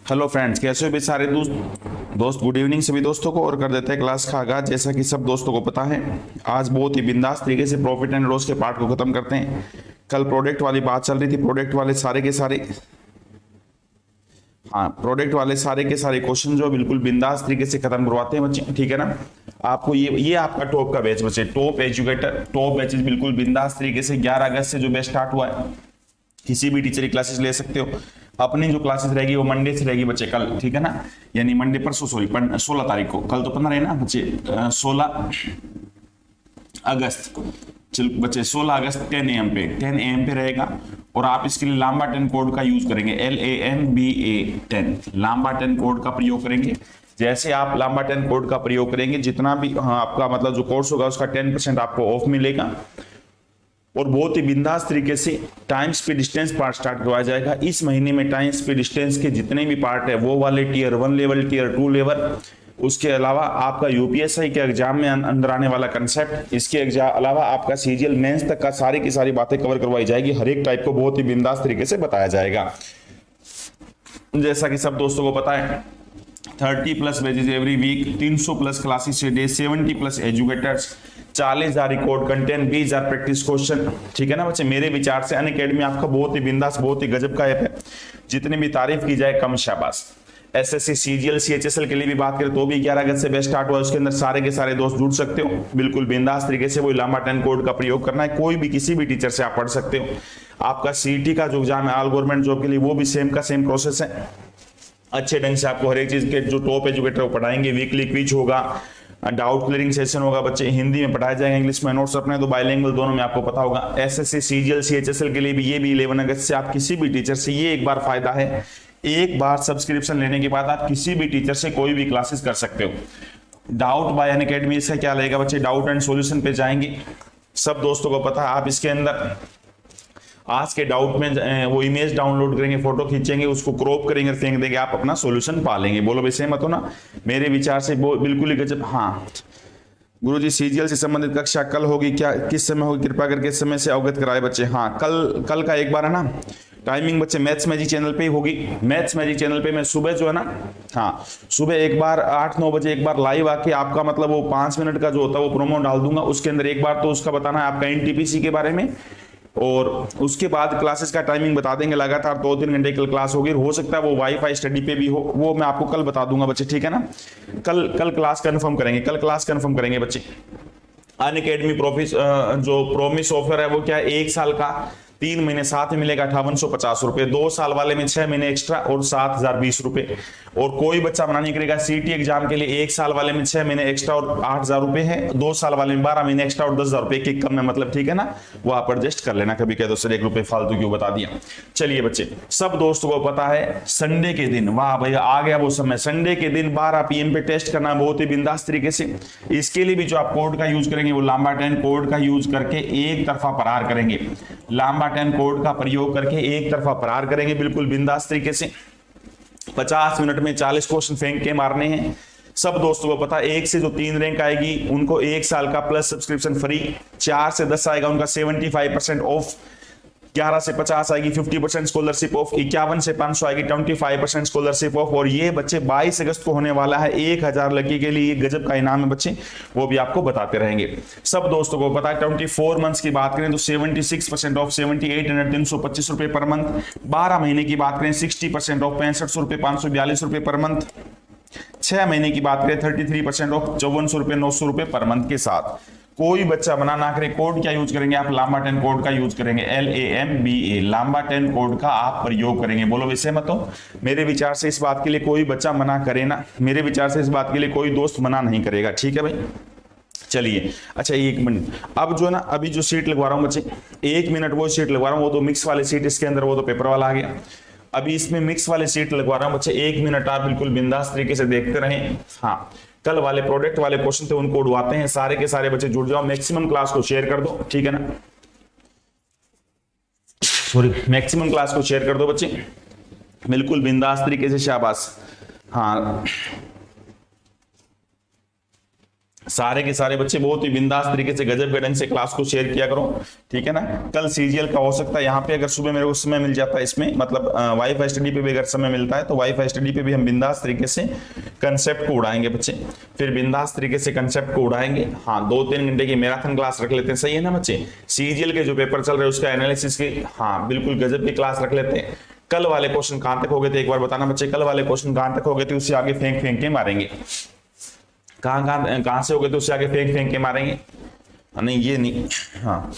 Hello friends, कैसे हो भी सारे दोस्त गुड इवनिंग सभी दोस्तों को। और कर देते हैं क्लास का आगाज। जैसा कि सब दोस्तों को पता है, आज बहुत ही बिंदास तरीके से प्रॉफिट एंड लॉस के पार्ट को खत्म करते हैं। कल प्रोडक्ट वाली बात चल रही थी, प्रोडक्ट वाले सारे के सारे क्वेश्चन जो बिल्कुल बिंदास तरीके से खत्म करवाते हैं बच्चे, ठीक है ना। आपको ये आपका टॉप का बैच बच्चे, टॉप एजुकेटर टॉप बैचेस बिल्कुल बिंदास तरीके से 11 अगस्त से जो बैच स्टार्ट हुआ है। किसी भी टीचर की क्लासेस ले सकते हो। अपनी जो क्लासेस रहेगी वो मंडे से रहेगी बच्चे, कल, ठीक है ना। यानी मंडे परसों, सॉरी 16 तारीख को, कल तो 15 है ना बच्चे, 16 अगस्त। चल बच्चे 16 अगस्त 10 AM पे रहेगा। और आप इसके लिए लांबा 10 कोड का यूज करेंगे, LAMBA10 लांबा 10 कोड का प्रयोग करेंगे। जैसे आप लांबा 10 कोड का प्रयोग करेंगे, जितना भी आपका मतलब जो कोर्स होगा उसका 10% आपको ऑफ मिलेगा। और बहुत ही बिंदास तरीके से time speed distance part start करवाया जाएगा। इस महीने में टाइम स्पीड डिस्टेंस के जितने भी पार्ट है वो वाले टीयर 1 लेवल, टीयर 2 लेवल, उसके अलावा आपका यूपीएससी के एग्जाम में अंदर आने वाला कंसेप्ट, इसके अलावा आपका सीजीएल मेंस तक का सारी की सारी बातें कवर करवाई जाएगी। हर एक टाइप को बहुत ही बिंदास तरीके से बताया जाएगा। जैसा कि सब दोस्तों को पता है, 30+ batches every week, 300 plus classes day, 70 plus educators, 40,000 record content, 20,000 practice question, ठीक है ना बच्चे। मेरे विचार से अनअकैडमी आपका बहुत ही बिंदास, बहुत ही गजब का ऐप है। जितनी भी तारीफ की जाए कम शाबाश। एसएससी सीजीएल सीएचएसएल के लिए भी बात करें तो भी 11 अगस्त से बैच स्टार्ट हुआ है। उसके अंदर सारे के सारे दोस्त जुड़ सकते हो। बिल्कुल बिंदास तरीके से वही लांबा 10 कोड का प्रयोग करना है। कोई भी किसी भी टीचर से आप पढ़ सकते हो। आपका सीईटी का जो एग्जाम है ऑल गवर्नमेंट जॉब के लिए, वो भी सेम का सेम प्रोसेस है। अच्छे ढंग से आपको हर एक चीज के जो टॉप एजुकेटर वो पढ़ाएंगे। वीकली क्विज होगा, डाउट क्लियरिंग सेशन होगा बच्चे, हिंदी में पढ़ाया जाएगा, इंग्लिश में। नोट्स अपने तो बाइलिंगुअल दोनों में आपको पता होगा। एसएससी सीजीएल सीएचएसएल के लिए भी ये भी 11 अगस्त से आप किसी भी टीचर से, ये एक बार फायदा है, एक बार सब्सक्रिप्शन लेने के बाद आप किसी भी टीचर से कोई भी क्लासेस कर सकते हो। डाउट बाय अनअकैडमी इसका क्या रहेगा बच्चे, डाउट एंड सॉल्यूशन पे जाएंगे। सब दोस्तों को पता है, आप इसके अंदर आज के डाउट में वो इमेज डाउनलोड करेंगे, फोटो खींचेंगे, उसको क्रॉप करेंगे, फेंक देंगे, आप अपना सॉल्यूशन पा लेंगे। बोलो भाई सहमत हो ना। मेरे विचार से बिल्कुल ही गजब। हाँ गुरुजी, सीजीएल से संबंधित कक्षा कल होगी क्या, किस समय होगी, कृपया करके इस समय से अवगत कराए बच्चे। हाँ कल का एक बार है ना टाइमिंग बच्चे, मैथ्स मैजिक चैनल पे ही होगी। मैथ्स मैजिक चैनल पे मैं सुबह जो है ना, हाँ सुबह एक बार 8-9 बजे एक बार लाइव आके आपका मतलब वो 5 मिनट का जो होता है वो प्रोमो डाल दूंगा। उसके अंदर एक बार तो उसका बताना है आपका एनटीपीसी के बारे में, और उसके बाद क्लासेस का टाइमिंग बता देंगे। लगातार 2-3 घंटे कल क्लास होगी। हो सकता है वो वाईफाई स्टडी पे भी हो, वो मैं आपको कल बता दूंगा बच्चे, ठीक है ना। कल क्लास कंफर्म करेंगे, कल क्लास कंफर्म करेंगे बच्चे। अनअकैडमी जो प्रॉमिस ऑफर है वो क्या है, 1 साल का 3 महीने साथ में मिलेगा 5850 रुपए, 2 साल वाले में 6 महीने एक्स्ट्रा और 7020 रुपए। और कोई बच्चा मना नहीं करेगा, सीटी एग्जाम के लिए 1 साल वाले में 6 महीने एक्स्ट्रा और 8000 रुपए है, 2 साल वाले में 12 महीने एक्स्ट्रा और 10,000 रुपए के कम में, मतलब ठीक है ना। वो आप एडजस्ट कर लेना, कभी कह दो सर 1 रुपए फालतू क्यों बता दिया। चलिए बच्चे, सब दोस्तों को पता है संडे के दिन, वाह भैया आ गया वो समय, संडे के दिन 12 PM पे टेस्ट करना बहुत ही बिंदास तरीके से। इसके लिए भी जो आप कोड का यूज करेंगे वो लांबा 10 कोड का यूज करके एक तरफा फरार करेंगे। लांबा 10 कोड का प्रयोग करके एक तरफा फरार करेंगे बिल्कुल बिंदास तरीके से। 50 मिनट में 40 क्वेश्चन फेंक के मारने हैं। सब दोस्तों को पता है 1 से जो 3 रैंक आएगी उनको 1 साल का प्लस सब्सक्रिप्शन फ्री, 4 से 10 आएगा उनका 75% ऑफ, 11 से 50 आएगी 50% स्कॉलरशिप ऑफ, 51 से 500 आएगी 25% स्कॉलरशिप ऑफ। और ये बच्चे 22 अगस्त को होने वाला है 1000 लड़की के लिए गजब का इनाम है बच्चे, वो भी आपको बताते रहेंगे। सब दोस्तों को पता है 24 मंथ्स की बात करें तो 76% ऑफ, 7800 325 रुपए पर मंथ। 12 महीने की बात करें 60% ऑफ, 6500 रुपए 542 रुपए पर मंथ। 6 महीने की बात करें 33% ऑफ, 5400 रुपए 900 रुपए पर मंथ के साथ। कोई बच्चा मना ना करे। कोड क्या यूज करेंगे आप, लांबा 10 कोड का यूज करेंगे, LAMBA लांबा 10 कोड का आप प्रयोग करेंगे। बोलो वैसे मत हो। मेरे विचार से इस बात के लिए कोई बच्चा मना करे ना, मेरे विचार से इस बात के लिए कोई दोस्त मना नहीं करेगा, ठीक है भाई। चलिए अच्छा 1 मिनट, अब जो है ना अभी जो सीट लगवा रहा हूँ बच्चे, 1 मिनट वो सीट लगवा रहा हूँ, वो तो मिक्स वाले सीट इसके अंदर, वो तो पेपर वाला आ गया। अभी इसमें मिक्स वाले सीट लगवा रहा हूँ बच्चे, 1 मिनट आप बिल्कुल बिंदास तरीके से देखते रहें। हाँ कल वाले प्रोडक्ट वाले क्वेश्चन थे उनको उड़वाते हैं। सारे के सारे बच्चे जुड़ जाओ, मैक्सिमम क्लास को शेयर कर दो, ठीक है ना। सॉरी, मैक्सिमम क्लास को शेयर कर दो बच्चे, बिल्कुल बिंदास तरीके से, शाबाश। हाँ सारे के सारे बच्चे बहुत ही बिंदास तरीके से गजब के ढंग से क्लास को शेयर किया करो, ठीक है ना। कल सीजीएल का हो सकता है यहाँ पे अगर सुबह मेरे को समय मिल जाता है इसमें, मतलब वाईफाई स्टडी पे भी अगर समय मिलता है तो वाईफाई स्टडी पे भी हम बिंदास तरीके से कंसेप्ट को उड़ाएंगे बच्चे, फिर बिंदास तरीके से कंसेप्ट को उड़ाएंगे। हाँ 2-3 घंटे की मैराथन क्लास रख लेते हैं, सही है ना बच्चे। सीजीएल के जो पेपर चल रहे हैं उसका एनालिसिस की हाँ बिल्कुल गजब की क्लास रख लेते हैं। कल वाले क्वेश्चन कहां तक हो गए थे एक बार बताना बच्चे, कल वाले क्वेश्चन कहां तक हो गए थे, उससे आगे फेंक फेंक के मारेंगे। कहां से हो गए थे उससे आगे फेंक फेंक के मारेंगे। नहीं ये नहीं, हाँ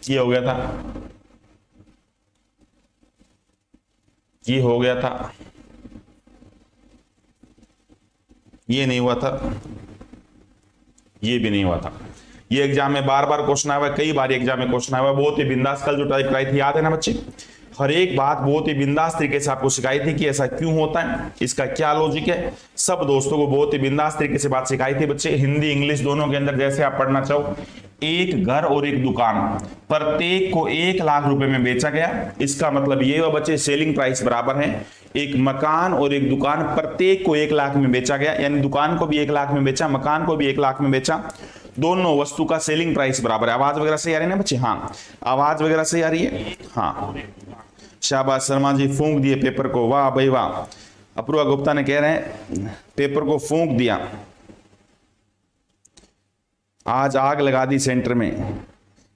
ये हो गया था, ये हो गया था, ये नहीं हुआ था, ये भी नहीं हुआ था। ये एग्जाम में बार बार क्वेश्चन आया हुआ है, कई बार एग्जाम में क्वेश्चन आया हुआ है। बहुत ही बिंदास कल जो टाइप कराई थी याद है ना बच्चे, हर एक बात बहुत ही बिंदास तरीके से आपको सिखाई थी कि ऐसा क्यों होता है, इसका क्या लॉजिक है। सब दोस्तों को बहुत ही बिंदास तरीके से बात सिखाई थी बच्चे, हिंदी इंग्लिश दोनों के अंदर जैसे आप पढ़ना चाहो। एक घर और एक दुकान प्रत्येक को 1 लाख रुपए में बेचा गया, इसका मतलब ये हुआ बच्चे सेलिंग प्राइस बराबर है। एक मकान और एक दुकान प्रत्येक को 1 लाख में बेचा गया, यानी दुकान को भी 1 लाख में बेचा, मकान को भी 1 लाख में बेचा, दोनों वस्तु का सेलिंग प्राइस बराबर है। आवाज वगैरह सही आ रही है ना बच्चे, हाँ आवाज वगैरह सही आ रही है, हाँ शाबाश शर्मा जी फूंक दिए पेपर को, वाह भाई वाह। अपूर्वा गुप्ता ने कह रहे हैं पेपर को फूंक दिया, आज आग लगा दी सेंटर में।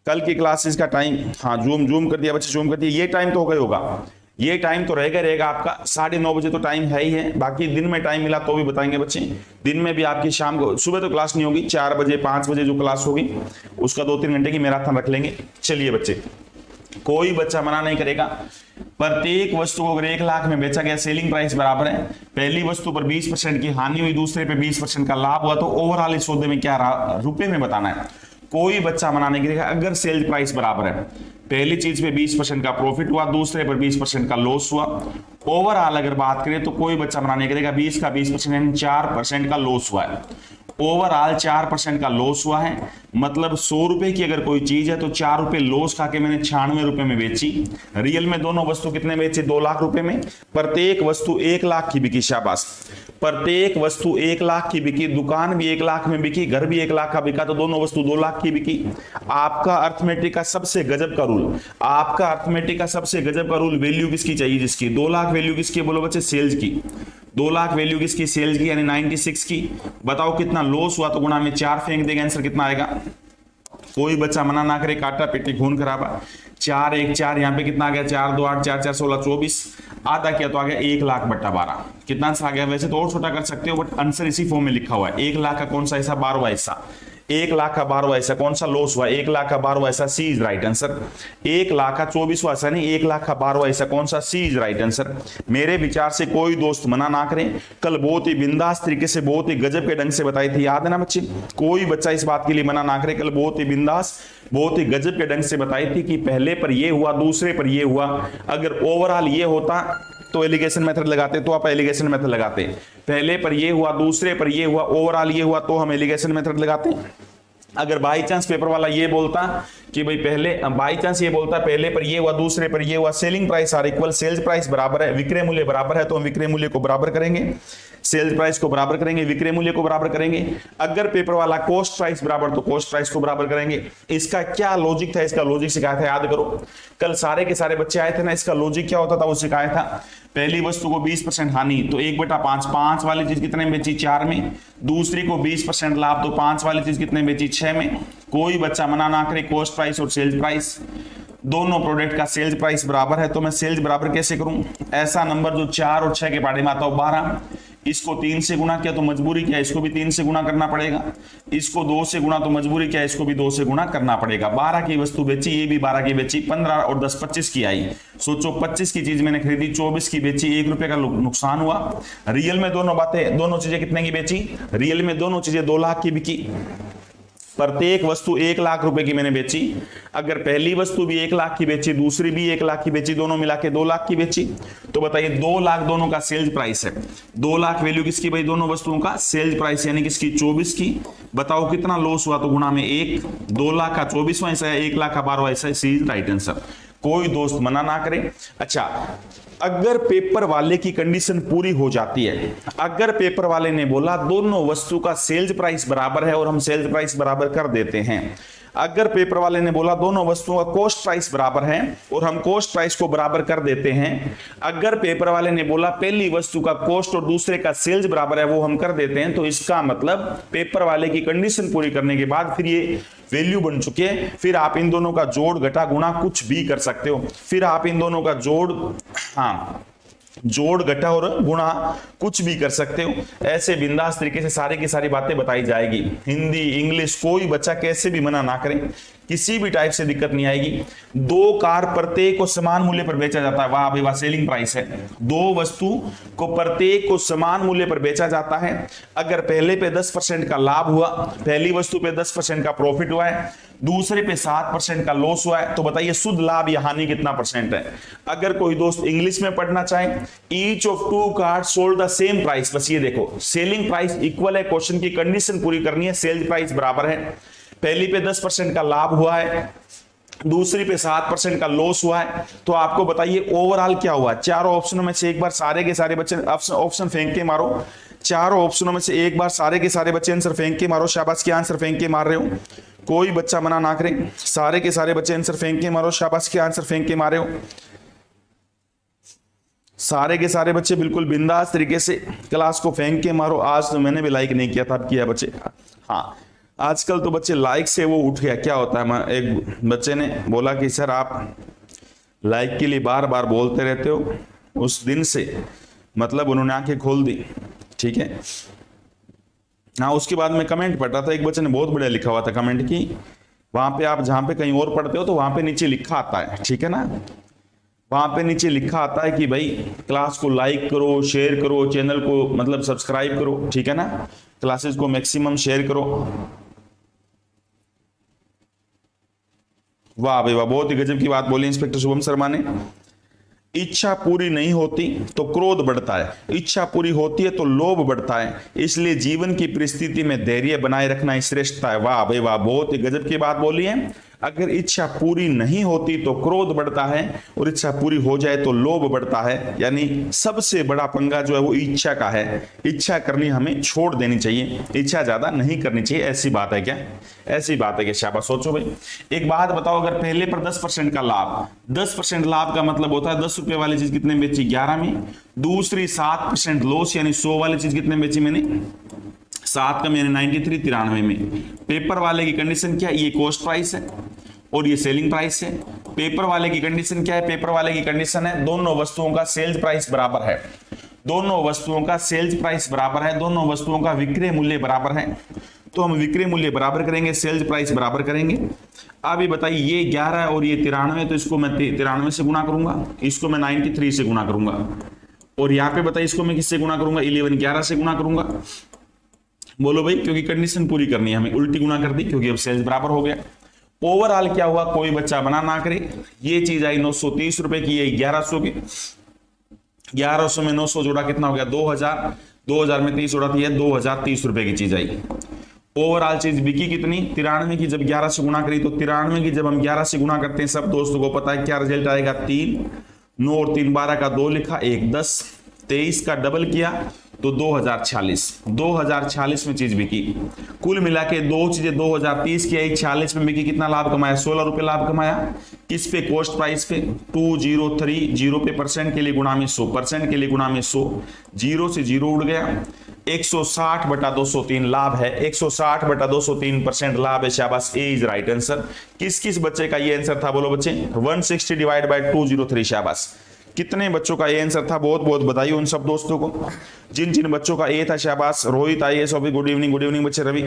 कल की क्लासेस का टाइम हाँ जूम कर दिया बच्चे, जूम कर दिया। ये टाइम तो हो गया होगा, ये टाइम तो रहेगा आपका 9:30 बजे तो टाइम है ही है। बाकी दिन में टाइम मिला तो भी बताएंगे बच्चे, दिन में भी आपकी शाम को, सुबह तो क्लास नहीं होगी, 4 बजे 5 बजे जो क्लास होगी उसका 2-3 घंटे की मैराथन रख लेंगे। चलिए बच्चे, कोई बच्चा मना नहीं करेगा। प्रत्येक वस्तु को अगर 1 लाख में बेचा गया, सेलिंग प्राइस बराबर है, पहली वस्तु पर 20% की हानि हुई, दूसरे पे 20% का लाभ हुआ, तो ओवरऑल इस सौदे में क्या रहा रुपए में बताना है। कोई बच्चा मना नहीं करेगा अगर सेल प्राइस बराबर है, पहली चीज पे 20% का प्रॉफिट हुआ, दूसरे पर 20% का लॉस हुआ। ओवरऑल अगर बात करें तो कोई बच्चा मना नहीं करेगा 20 का 20% यानी 4% का लॉस हुआ है। ओवरऑल 4% का लॉस हुआ है, मतलब 100 रुपए की अगर कोई चीज है तो 4 रुपए लॉस खा के मैंने 96 रुपए में बेची। रियल में दोनों वस्तु कितने बेचे, 2 लाख रुपए में। प्रत्येक वस्तु 1 लाख की बिकी, शाबाश। प्रत्येक वस्तु 1 लाख की बिकी, दुकान भी 1 लाख में बिकी, घर भी 1 लाख का बिका, तो दोनों वस्तु 2 लाख की बिकी। आपका अर्थमेटिक का सबसे गजब का रूल, आपका अर्थमेटिक का सबसे गजब का रूल, वैल्यू किसकी चाहिए जिसकी 2 लाख वैल्यू किसकी बोलो बच्चे, सेल्स की। 2 लाख वैल्यू किसकी, सेल्स की, यानी 96 की। बताओ कितना लॉस हुआ तो गुणा में 4 फेंक देगा, आंसर कितना आएगा। कोई बच्चा मना ना करे, काटा पिटी खून खराबा। 4 1 4, यहाँ पे कितना आ गया, 4 2 8 4 4 16 24, आधा किया तो आ गया 1 लाख बटा 12। कितना आंसर आ गया, वैसे तो और छोटा कर सकते हो बट आंसर इसी फॉर्म में लिखा हुआ है। 1 लाख का कौन सा हिस्सा, 12वां हिस्सा। 1 लाख का 12वां हिस्सा कौन सा लॉस हुआ, 1 लाख का 12वां हिस्सा, सी इज राइट आंसर। 1 लाख का 24वां हिस्सा नहीं, 1 लाख का 12वां हिस्सा कौन सा, सी इज राइट आंसर। मेरे विचार से कोई दोस्त मना ना करें, कल बहुत ही बिंदास तरीके से बहुत ही गजब के ढंग से बताई थी, याद है ना बच्चे। कोई बच्चा इस बात के लिए मना ना करे, कल बहुत ही बिंदास बहुत ही गजब के ढंग से बताई थी कि पहले पर ये हुआ दूसरे पर ये हुआ, अगर ओवरऑल ये होता तो एलिगेशन मेथड लगाते, तो आप एलिगेशन मेथड लगाते। पहले पर ये हुआ दूसरे पर ये हुआ ओवरऑल ये हुआ तो हम एलिगेशन मेथड लगाते। अगर बाई चांस पेपर वाला ये बोलता कि भाई पहले, बाई चांस ये बोलता पहले पर ये हुआ दूसरे पर ये हुआ, selling price are equal, sales price बराबर है, विक्रय मूल्य बराबर है, तो हम विक्रय मूल्य को बराबर करेंगे, सेल्स प्राइस को बराबर करेंगे, विक्रय मूल्य को बराबर करेंगे। अगर पेपर वाला कॉस्ट प्राइस बराबर तो कॉस्ट प्राइस को बराबर करेंगे। इसका क्या लॉजिक था, इसका लॉजिक सिखाया था, याद करो। कल सारे के सारे बच्चे आए थे ना, इसका लॉजिक क्या होता था वो सिखाया था। पहली वस्तु को 20% हानि तो 1/5, 5 वाली चीज कितने में बेची, 4 में। दूसरी को 20% लाभ तो 5 वाली चीज कितने बेची, 6 में। कोई बच्चा मना ना करे, कॉस्ट प्राइस और सेल्स प्राइस, दोनों प्रोडक्ट का सेल्स प्राइस बराबर है, तो मैं सेल्स बराबर कैसे करूं। ऐसा नंबर जो 4 और 6 के पार्टी में आता हो, 12, इसको 3 से गुना किया तो मजबूरी क्या, इसको भी 3 से गुना करना पड़ेगा। इसको 2 से गुना तो मजबूरी क्या, इसको भी 2 से गुना करना पड़ेगा। 12 की वस्तु बेची, ये भी 12 की बेची, 15 और 10 25 की आई। सोचो 25 की चीज मैंने खरीदी, 24 की बेची, 1 रुपए का नुकसान हुआ। रियल में दोनों बातें, दोनों चीजें कितने की बेची, रियल में दोनों चीजें 2 लाख की बिकी। प्रत्येक वस्तु 1 लाख रुपए की मैंने बेची, अगर पहली वस्तु भी 1 लाख की बेची, दूसरी भी 1 लाख की बेची, दोनों मिला के 2 लाख की बेची, तो बताइए 2 लाख दोनों का सेल्स प्राइस है। 2 लाख वैल्यू किसकी भाई, दोनों वस्तुओं का सेल्स प्राइस यानी किसकी, 24 की। बताओ कितना लॉस हुआ, तो गुणा में 1। 2 लाख का 24वां हिस्सा है, 1 लाख का 12वां हिस्सा है, सी इज राइट आंसर। कोई दोस्त मना ना करे। अच्छा, अगर पेपर वाले की कंडीशन पूरी हो जाती है, अगर पेपर वाले ने बोला दोनों वस्तु का सेल्स प्राइस बराबर है और हम सेल्स प्राइस बराबर कर देते हैं, अगर पेपर वाले ने बोला दोनों वस्तुओं का कॉस्ट प्राइस बराबर है और हम कॉस्ट प्राइस को बराबर कर देते हैं, अगर पेपर वाले ने बोला पहली वस्तु का कॉस्ट और दूसरे का सेल्स बराबर है वो हम कर देते हैं, तो इसका मतलब पेपर वाले की कंडीशन पूरी करने के बाद फिर ये वैल्यू बन चुकी है। फिर आप इन दोनों का जोड़ घटा गुणा कुछ भी कर सकते हो, फिर आप इन दोनों का जोड़, हाँ, जोड़ घटा और गुणा कुछ भी कर सकते हो। ऐसे बिंदास तरीके से सारी की सारी बातें बताई जाएगी। हिंदी, इंग्लिश, कोई बच्चा कैसे भी मना ना करे, किसी भी टाइप से दिक्कत नहीं आएगी। 2 कार प्रत्येक को समान मूल्य पर बेचा जाता है, वाह भाई वाह, सेलिंग प्राइस है। 2 वस्तु को प्रत्येक को समान मूल्य पर बेचा जाता है। अगर पहले पे 10% का लाभ हुआ, पहली वस्तु पे 10% का प्रॉफिट हुआ है, दूसरे पे 7% का लॉस हुआ है, तो बताइए शुद्ध लाभ या हानि कितना परसेंट है। अगर कोई दोस्त इंग्लिश में पढ़ना चाहे, each of 2 cards sold the same price, बस ये देखो सेलिंग प्राइस इक्वल है, क्वेश्चन की कंडीशन पूरी करनी है, सेल्स प्राइस बराबर है, पहली पे 10% का लाभ हुआ है, दूसरी पे 7% का लॉस हुआ है, तो आपको बताइए ओवरऑल क्या हुआ। चारों ऑप्शनों में से एक बार सारे के सारे बच्चे ऑप्शन फेंक के मारो, चारों ऑप्शनों में से एक बार सारे के सारे बच्चे आंसर फेंक के मारो। शाबाश, क्या आंसर फेंक के मार रहे हो, कोई बच्चा मना ना करे, सारे के सारे बच्चे आंसर फेंक के मारो। शाबाश, क्या आंसर फेंक के मारे हो, सारे के सारे बच्चे बिल्कुल बिंदास तरीके से क्लास को फेंक के मारो। आज तो मैंने भी लाइक नहीं किया था, अब किया बच्चे। हाँ, आजकल तो बच्चे लाइक से वो उठ गया। क्या होता है, एक बच्चे ने बोला कि सर आप लाइक के लिए बार बार बोलते रहते हो, उस दिन से मतलब उन्होंने आंखें खोल दी। ठीक है, हाँ, उसके बाद मैं कमेंट पढ़ रहा था, एक बच्चे ने बहुत बढ़िया लिखा हुआ था कमेंट की, वहां पे आप जहां पे कहीं और पढ़ते हो तो वहां पे नीचे लिखा आता है, ठीक है ना, वहां पे नीचे लिखा आता है कि भाई क्लास को लाइक करो, शेयर करो, चैनल को मतलब सब्सक्राइब करो, ठीक है ना, क्लासेस को मैक्सिमम शेयर करो। वाह भाई वाह, बहुत ही गजब की बात बोली इंस्पेक्टर शुभम शर्मा ने। इच्छा पूरी नहीं होती तो क्रोध बढ़ता है, इच्छा पूरी होती है तो लोभ बढ़ता है, इसलिए जीवन की परिस्थिति में धैर्य बनाए रखना ही श्रेष्ठता है। वाह भाई वाह, बहुत ही गजब की बात बोली है। अगर इच्छा पूरी नहीं होती तो क्रोध बढ़ता है और इच्छा पूरी हो जाए तो लोभ बढ़ता है। यानी सबसे बड़ा पंगा जो है वो इच्छा का है। इच्छा करनी हमें छोड़ देनी चाहिए, इच्छा ज्यादा नहीं करनी चाहिए। ऐसी बात है क्या, ऐसी बात है क्या, शाबाश। सोचो भाई, एक बात बताओ, अगर पहले पर 10% का लाभ, 10% लाभ का मतलब होता है 10 रुपए वाली चीज कितने बेची, 11 में, दूसरी 7% लॉस यानी 100 वाली चीज कितने बेची मैंने, 7 का मैंने 93, 93 में। पेपर वाले की कंडीशन क्या है, ये कॉस्ट प्राइस है और ये सेलिंग प्राइस है। पेपर वाले की कंडीशन क्या है, पेपर वाले की कंडीशन है दोनों वस्तुओं का सेल्स प्राइस बराबर है, दोनों वस्तुओं का सेल्स प्राइस बराबर है, दोनों वस्तुओं का विक्रय मूल्य बराबर है। तो हम विक्रय मूल्य बराबर करेंगे, सेल्स प्राइस बराबर करेंगे। अब ये बताइए, ये 11 और ये 93, तो इसको मैं 93 से गुणा करूंगा, इसको मैं 93 से गुणा करूंगा, और यहाँ पे बताइए इसको मैं किससे गुणा करूंगा, 11 11 से गुणा करूंगा। बोलो भाई, क्योंकि कंडीशन पूरी करनी है हमें, उल्टी गुणा कर दी क्योंकि अब सेल्स बराबर हो गया। ओवरऑल क्या हुआ, कोई बच्चा मना ना करे, ये चीज आई 930 रुपए की, ये 1100 की, 1100 में 900 जोड़ा कितना हो गया, 2000, 2000 में 30 जोड़ा थी, 2030 रुपए की चीज आई। ओवरऑल चीज बिकी कितनी, 93 की जब 11 से गुणा करी, तो 93 की जब हम 11 से गुणा करते हैं, सब दोस्तों को पता है क्या रिजल्ट आएगा, 3, 9 और 3 12 का 2 लिखा, 1 10, 23 का डबल किया तो 2046 में चीज बिकी। कुल मिला के दो चीजें 2030 की आई, 46 में बिकी, कितना लाभ कमाया, 16 रुपए लाभ कमाया। किस पे, कॉस्ट प्राइस पे, 203, 0 पे परसेंट के लिए गुणा में 100, परसेंट के लिए गुणा में 100, 0 से 0 उड़ गया, 160/203 लाभ है, 160/203% लाभ है। शाबाश, ए इज राइट आंसर। किस किस बच्चे का ये आंसर था, बोलो बच्चे, 160 डिवाइड बाय 203। शाबाश, कितने बच्चों का ए आंसर था, बहुत बहुत बताइए उन सब दोस्तों को जिन जिन बच्चों का ए था। शाबाश, Rohit IAS officer, good evening बच्चे। रवि,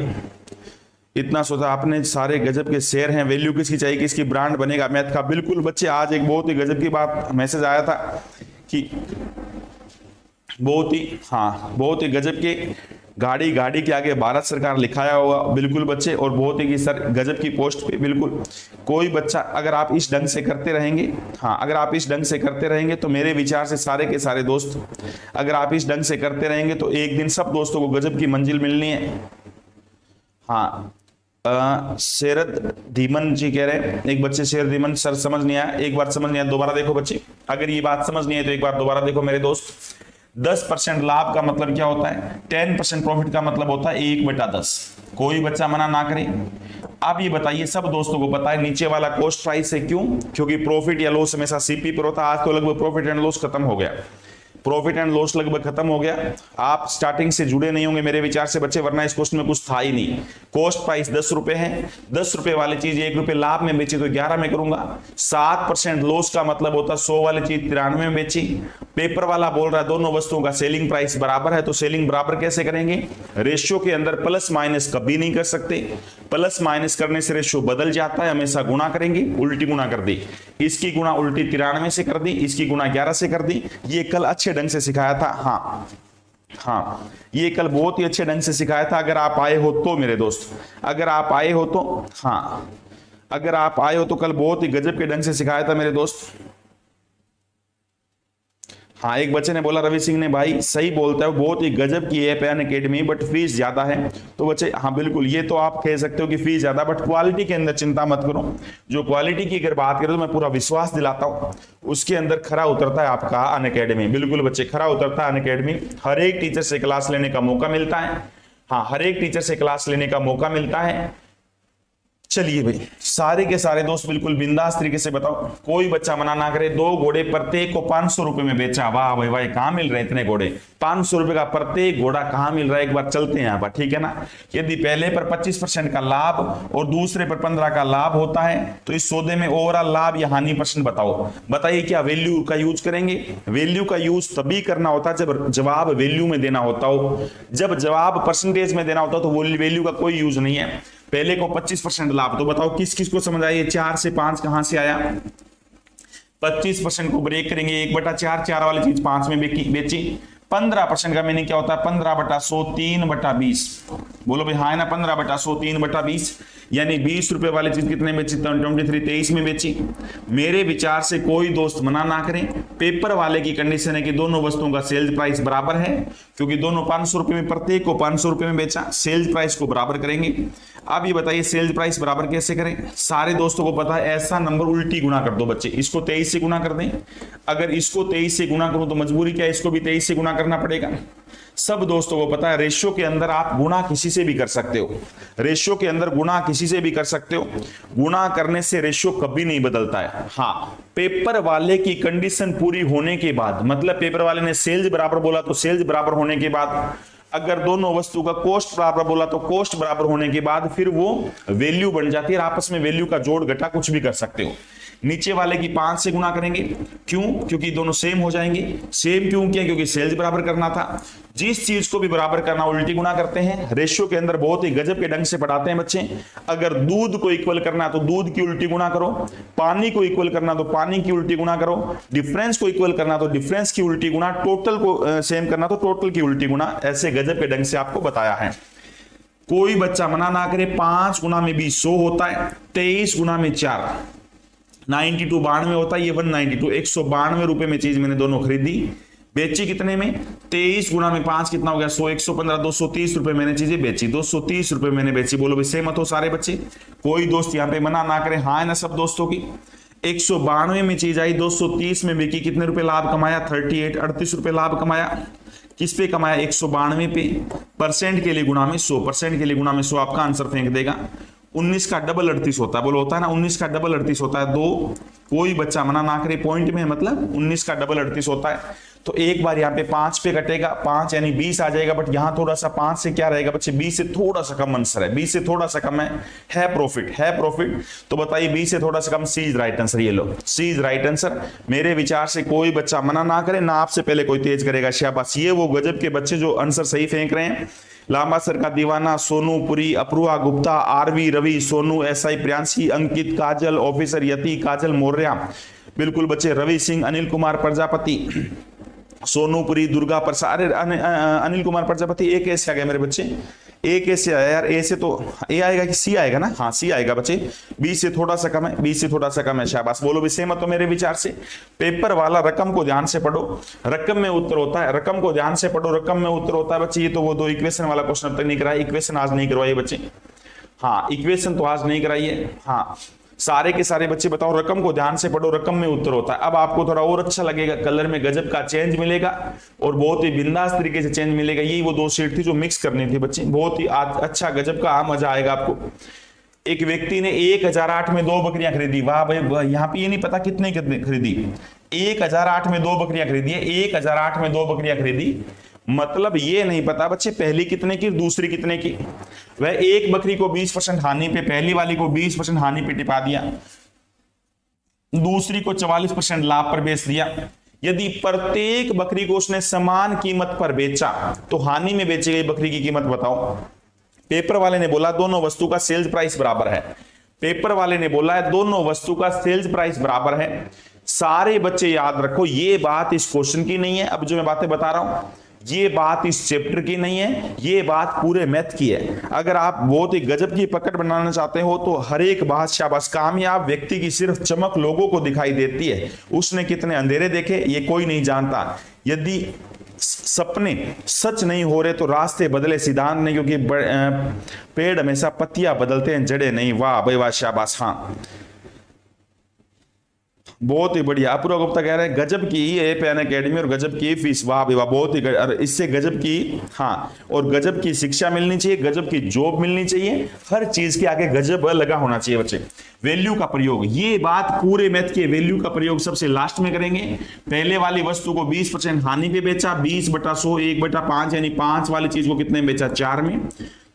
इतना सोचा आपने, सारे गजब के शेयर हैं। वैल्यू किसकी चाहिए, किसकी ब्रांड बनेगा, मैथ का। बिल्कुल बच्चे, आज एक बहुत ही गजब की बात मैसेज आया था कि बहुत ही गजब के गाड़ी गाड़ी के आगे भारत सरकार लिखाया होगा, बिल्कुल बच्चे, और बहुत ही सर गजब की पोस्ट पे, बिल्कुल। कोई बच्चा अगर आप इस ढंग से करते रहेंगे, हाँ अगर आप इस ढंग से करते रहेंगे तो मेरे विचार से सारे के सारे दोस्त, अगर आप इस ढंग से करते रहेंगे तो एक दिन सब दोस्तों को गजब की मंजिल मिलनी है। हाँ शेरद धीमन जी कह रहे हैं, एक बच्चे शेर धीमन सर समझ नहीं आया, एक बार समझ नहीं आया दोबारा देखो बच्चे, अगर ये बात समझ नहीं है तो एक बार दोबारा देखो मेरे दोस्त। 10% लाभ का मतलब क्या होता है, 10% प्रॉफिट का मतलब होता है 1/10। कोई बच्चा मना ना करे। आप ये बताइए, सब दोस्तों को पता है नीचे वाला कॉस्ट प्राइस है, क्यों? क्योंकि प्रॉफिट या लॉस हमेशा सीपी पर होता है। आज तो लगभग प्रॉफिट एंड लॉस खत्म हो गया, प्रॉफिट एंड लॉस लगभग खत्म हो गया। आप स्टार्टिंग से जुड़े नहीं होंगे मेरे विचार से बच्चे, वरना इस क्वेश्चन में कुछ था ही नहीं। कॉस्ट प्राइस 10 रुपए है, 10 रुपए वाली चीज 1 रुपए लाभ में बेची तो 11 में करूंगा। 7% लॉस का मतलब होता 100 वाली चीज 93 में बेची। पेपर वाला बोल रहा है दोनों वस्तुओं का सेलिंग प्राइस बराबर है, तो सेलिंग बराबर कैसे करेंगे? रेशियो के अंदर प्लस माइनस कभी नहीं कर सकते, प्लस माइनस करने से रेशियो बदल जाता है, हमेशा गुणा करेंगे। उल्टी गुणा कर दी, इसकी गुणा उल्टी 93 से कर दी, इसकी गुणा 11 से कर दी। ये कल अच्छे ढंग से सिखाया था, हाँ ये कल बहुत ही अच्छे ढंग से सिखाया था। अगर आप आए हो तो मेरे दोस्त, अगर आप आए हो तो, हाँ अगर आप आए हो तो कल बहुत ही गजब के ढंग से सिखाया था मेरे दोस्त। हाँ एक बच्चे ने बोला रवि सिंह ने, भाई सही बोलता है, बहुत ही गजब की ऐप है अनअकैडमी, बट फीस ज्यादा है। तो बच्चे हाँ बिल्कुल, ये तो आप कह सकते हो कि फीस ज्यादा, बट क्वालिटी के अंदर चिंता मत करो। जो क्वालिटी की अगर बात करें तो मैं पूरा विश्वास दिलाता हूँ, उसके अंदर खरा उतरता है आपका अनअकैडमी। बिल्कुल बच्चे, खरा उतरता है अनअकैडमी। हर एक टीचर से क्लास लेने का मौका मिलता है, हाँ हर एक टीचर से क्लास लेने का मौका मिलता है। चलिए भाई, सारे के सारे दोस्त बिल्कुल बिंदास तरीके से बताओ, कोई बच्चा मना ना करे। 2 घोड़े प्रत्येक को 500 रुपए में बेचा। वाह भाई भाई, कहां मिल रहे हैं इतने घोड़े? 500 रुपए का प्रत्येक घोड़ा कहां मिल रहा है? एक बार चलते हैं यहाँ पर, ठीक है ना। यदि पहले पर 25% का लाभ और दूसरे पर 15 का लाभ होता है तो इस सौदे में ओवरऑल लाभ या हानि परसेंट बताओ। बताइए क्या वैल्यू का यूज करेंगे? वैल्यू का यूज तभी करना होता है जब जवाब वैल्यू में देना होता हो। जब जवाब परसेंटेज में देना होता हो तो वो वैल्यू का कोई यूज नहीं है। पहले को 25% लाभ, तो बताओ किस किस को समझ आया? 4 से 5 कहां से आया? 25% को ब्रेक करेंगे, 1/4, 4 वाली चीज 5 में बेची। 15% का मीनिंग क्या होता है? 15/100 3/20। बोलो भाई हाँ है ना, 15/100 3/20, यानी 20 रुपए वाली चीज कितने बेची? 23 में बेची। मेरे विचार से कोई दोस्त मना ना करें। पेपर वाले की कंडीशन है कि दोनों वस्तुओं का सेल्स प्राइस बराबर है, क्योंकि दोनों 500 रुपए में, प्रत्येक को 500 रुपए में बेचा। सेल्स प्राइस को बराबर करेंगे। अब ये बताइए सेल्स प्राइस बराबर कैसे करें? सारे दोस्तों को पता है, ऐसा नंबर उल्टी गुना कर दो बच्चे। इसको 23 से गुना कर दें। अगर इसको 23 से गुना करूं तो मजबूरी क्या है, इसको भी 23 से गुना करना पड़ेगा। सब दोस्तों को पता है रेशियो के अंदर आप गुना किसी से भी कर सकते हो, रेशियो के अंदर गुना किसी से भी कर सकते हो। गुना करने से रेशियो कभी नहीं बदलता है। हाँ, पेपर वाले की कंडीशन पूरी होने के बाद, मतलब पेपर वाले ने सेल्स बराबर बोला तो सेल्स बराबर होने के बाद, अगर दोनों वस्तु का कॉस्ट बराबर बोला तो कॉस्ट बराबर होने के बाद फिर वो वैल्यू बन जाती है। आपस में वैल्यू का जोड़ घटा कुछ भी कर सकते हो। नीचे वाले की 5 से गुना करेंगे, क्यों? क्योंकि दोनों सेम हो जाएंगे। सेम क्यों किया? क्योंकि सेल्स बराबर करना था। जिस चीज को भी बराबर करना उल्टी गुना करते हैं। रेशियो के अंदर बहुत ही गजब के ढंग से पढ़ाते हैं बच्चे। अगर दूध को इक्वल करना है तो दूध की उल्टी गुना करो, पानी को इक्वल करना तो पानी की उल्टी गुना करो, डिफरेंस को इक्वल करना तो डिफरेंस की उल्टी गुना, टोटल को सेम करना तो टोटल की उल्टी गुना। ऐसे गजब के ढंग से आपको बताया है। कोई बच्चा मना ना करे। 5 गुना में 20 100 होता है, 23 गुना में 4 92 92 होता है, ये 192 192 रुपए में चीज मैंने दोनों खरीदी। बेची कितने में? 23 गुना में 5 कितना हो गया? 100 115 230 रुपए मैंने चीजें बेची, 230 रुपए मैंने बेची। बोलो भाई सहमत हो सारे बच्चे? कोई दोस्त यहाँ पे मना ना करे, हाँ है ना सब दोस्तों की। 192 में चीज आई, 230 में बिकी, कितने रुपए लाभ कमाया? 38 रुपए लाभ कमाया। किस पे कमाया? 192 पे। परसेंट के लिए गुणा में 100, परसेंट के लिए गुणा में 100 आपका आंसर फेंक देगा। 19 का डबल 38 होता है। बोलो होता है ना, 19 का डबल 38 होता है 2। कोई बच्चा मना ना करे, पॉइंट में मतलब 19 का डबल 38 होता है। तो एक बार यहाँ पे 5 पे कटेगा, 5 यानी 20 आ जाएगा। बट यहाँ थोड़ा सा 5 से क्या रहेगा बच्चे? 20 से थोड़ा सा कम आंसर है, 20 से थोड़ा सा कम है प्रॉफिट, है प्रॉफिट। तो बताइए 20 से थोड़ा सा कम, सी इज राइट आंसर। ये लो, सी इज राइट आंसर। मेरे विचार से कोई बच्चा मना ना करे, ना आपसे पहले कोई तेज करेगा। शाबाश, ये वो गजब के बच्चे जो आंसर सही फेंक रहे हैं। लांबा सर का दीवाना, सोनू पुरी, अप्रूवा गुप्ता, आरवी रवि, सोनू एसआई प्रियांशी, अंकित, काजल, ऑफिसर यति, काजल मौर्य, बिल्कुल बच्चे, रवि सिंह, अनिल कुमार प्रजापति, सोनूपुरी, दुर्गा प्रसाद, अरे अनिल कुमार प्रजापति, ए कैसे आ गया मेरे बच्चे, ए कैसे आया यार, ए से तो ए आएगा कि सी आएगा ना, हाँ सी आएगा बच्चे, बी से थोड़ा सा कम है, बी से थोड़ा सा कम है, शाबाश, बोलो भी सहमत हो मेरे विचार से। पेपर वाला रकम को ध्यान से पढ़ो, रकम में उत्तर होता है, रकम को ध्यान से पढ़ो, रकम में उत्तर होता है बच्चे। ये तो वो दो इक्वेशन वाला क्वेश्चन अब तक नहीं कराया, इक्वेशन आज नहीं करवाइए बच्चे, हाँ इक्वेशन तो आज नहीं कराइए, हाँ सारे के सारे बच्चे बताओ, रकम को ध्यान से पढ़ो, रकम में उत्तर होता है। अब आपको थोड़ा और अच्छा लगेगा, कलर में गजब का चेंज मिलेगा और बहुत ही बिंदास तरीके से चेंज मिलेगा। यही वो दो शीट थी जो मिक्स करनी थी बच्चे, बहुत ही अच्छा गजब का मजा आएगा आपको। एक व्यक्ति ने 1008 में 2 बकरियां खरीदी, वाह भाई, यहाँ पे ये नहीं पता कितने कितने खरीदी, 1008 में 2 बकरियां खरीदी है, 1008 में 2 बकरियां खरीदी, मतलब ये नहीं पता बच्चे पहली कितने की दूसरी कितने की। वह एक बकरी को 20% हानि पे, पहली वाली को 20% हानि पे टिपा दिया, दूसरी को 44% लाभ पर बेच दिया। यदि प्रत्येक बकरी को उसने समान कीमत पर बेचा तो हानि में बेची गई बकरी की कीमत बताओ। पेपर वाले ने बोला दोनों वस्तु का सेल्स प्राइस बराबर है, पेपर वाले ने बोला है दोनों वस्तु का सेल्स प्राइस बराबर है। सारे बच्चे याद रखो, ये बात इस क्वेश्चन की नहीं है, अब जो मैं बातें बता रहा हूं ये बात इस चैप्टर की नहीं है, ये बात पूरे मैथ की है। अगर आप बहुत ही गजब की पकड़ बनाना चाहते हो तो हर एक बात शाबाश। कामयाब व्यक्ति की सिर्फ चमक लोगों को दिखाई देती है, उसने कितने अंधेरे देखे ये कोई नहीं जानता। यदि सपने सच नहीं हो रहे तो रास्ते बदले सिद्धांत नहीं, क्योंकि पेड़ हमेशा पत्तियां बदलते हैं, जड़े नहीं। वाह भाई वाह, शाबाश, हाँ बहुत ही बढ़िया। अपूर्व गुप्ता कह रहे हैं गजब की ये पैन एकेडमी और गजब की फीस, वाह भाई वाह, बहुत ही इससे गजब की, हाँ और गजब की शिक्षा मिलनी चाहिए, गजब की जॉब मिलनी चाहिए, हर चीज के आगे गजब लगा होना चाहिए बच्चे। वैल्यू का प्रयोग, ये बात पूरे मैथ के, वैल्यू का प्रयोग सबसे लास्ट में करेंगे। पहले वाली वस्तु को 20% हानि पे बेचा, 20/100 1/5, यानी 5 वाली चीज को कितने में बेचा 4 में।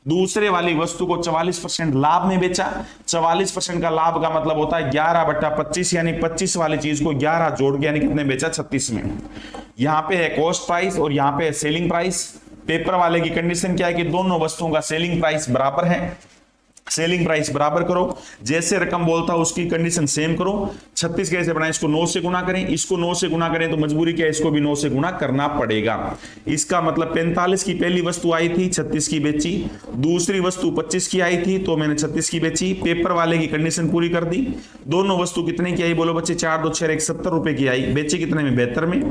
दूसरे वाली वस्तु को 44% लाभ में बेचा, 44% का लाभ का मतलब होता है 11/25, यानी 25 वाली चीज को 11 जोड़ के यानी कितने बेचा 36 में। यहां पे है कॉस्ट प्राइस और यहां पे है सेलिंग प्राइस। पेपर वाले की कंडीशन क्या है कि दोनों वस्तुओं का सेलिंग प्राइस बराबर है, सेलिंग प्राइस बराबर करो, जैसे रकम बोलता है उसकी कंडीशन सेम करो। 36 कैसे बनाए, इसको 9 से गुना करें, इसको 9 से गुना करें तो मजबूरी क्या है, इसको भी 9 से गुना करना पड़ेगा। इसका मतलब 45 की पहली वस्तु आई थी, 36 की बेची, दूसरी वस्तु 25 की आई थी तो मैंने 36 की बेची। पेपर वाले की कंडीशन पूरी कर दी, दोनों वस्तु कितने की आई बोलो बच्चे, 4 2 6 70 रुपए की आई, बेची कितने में 72 में।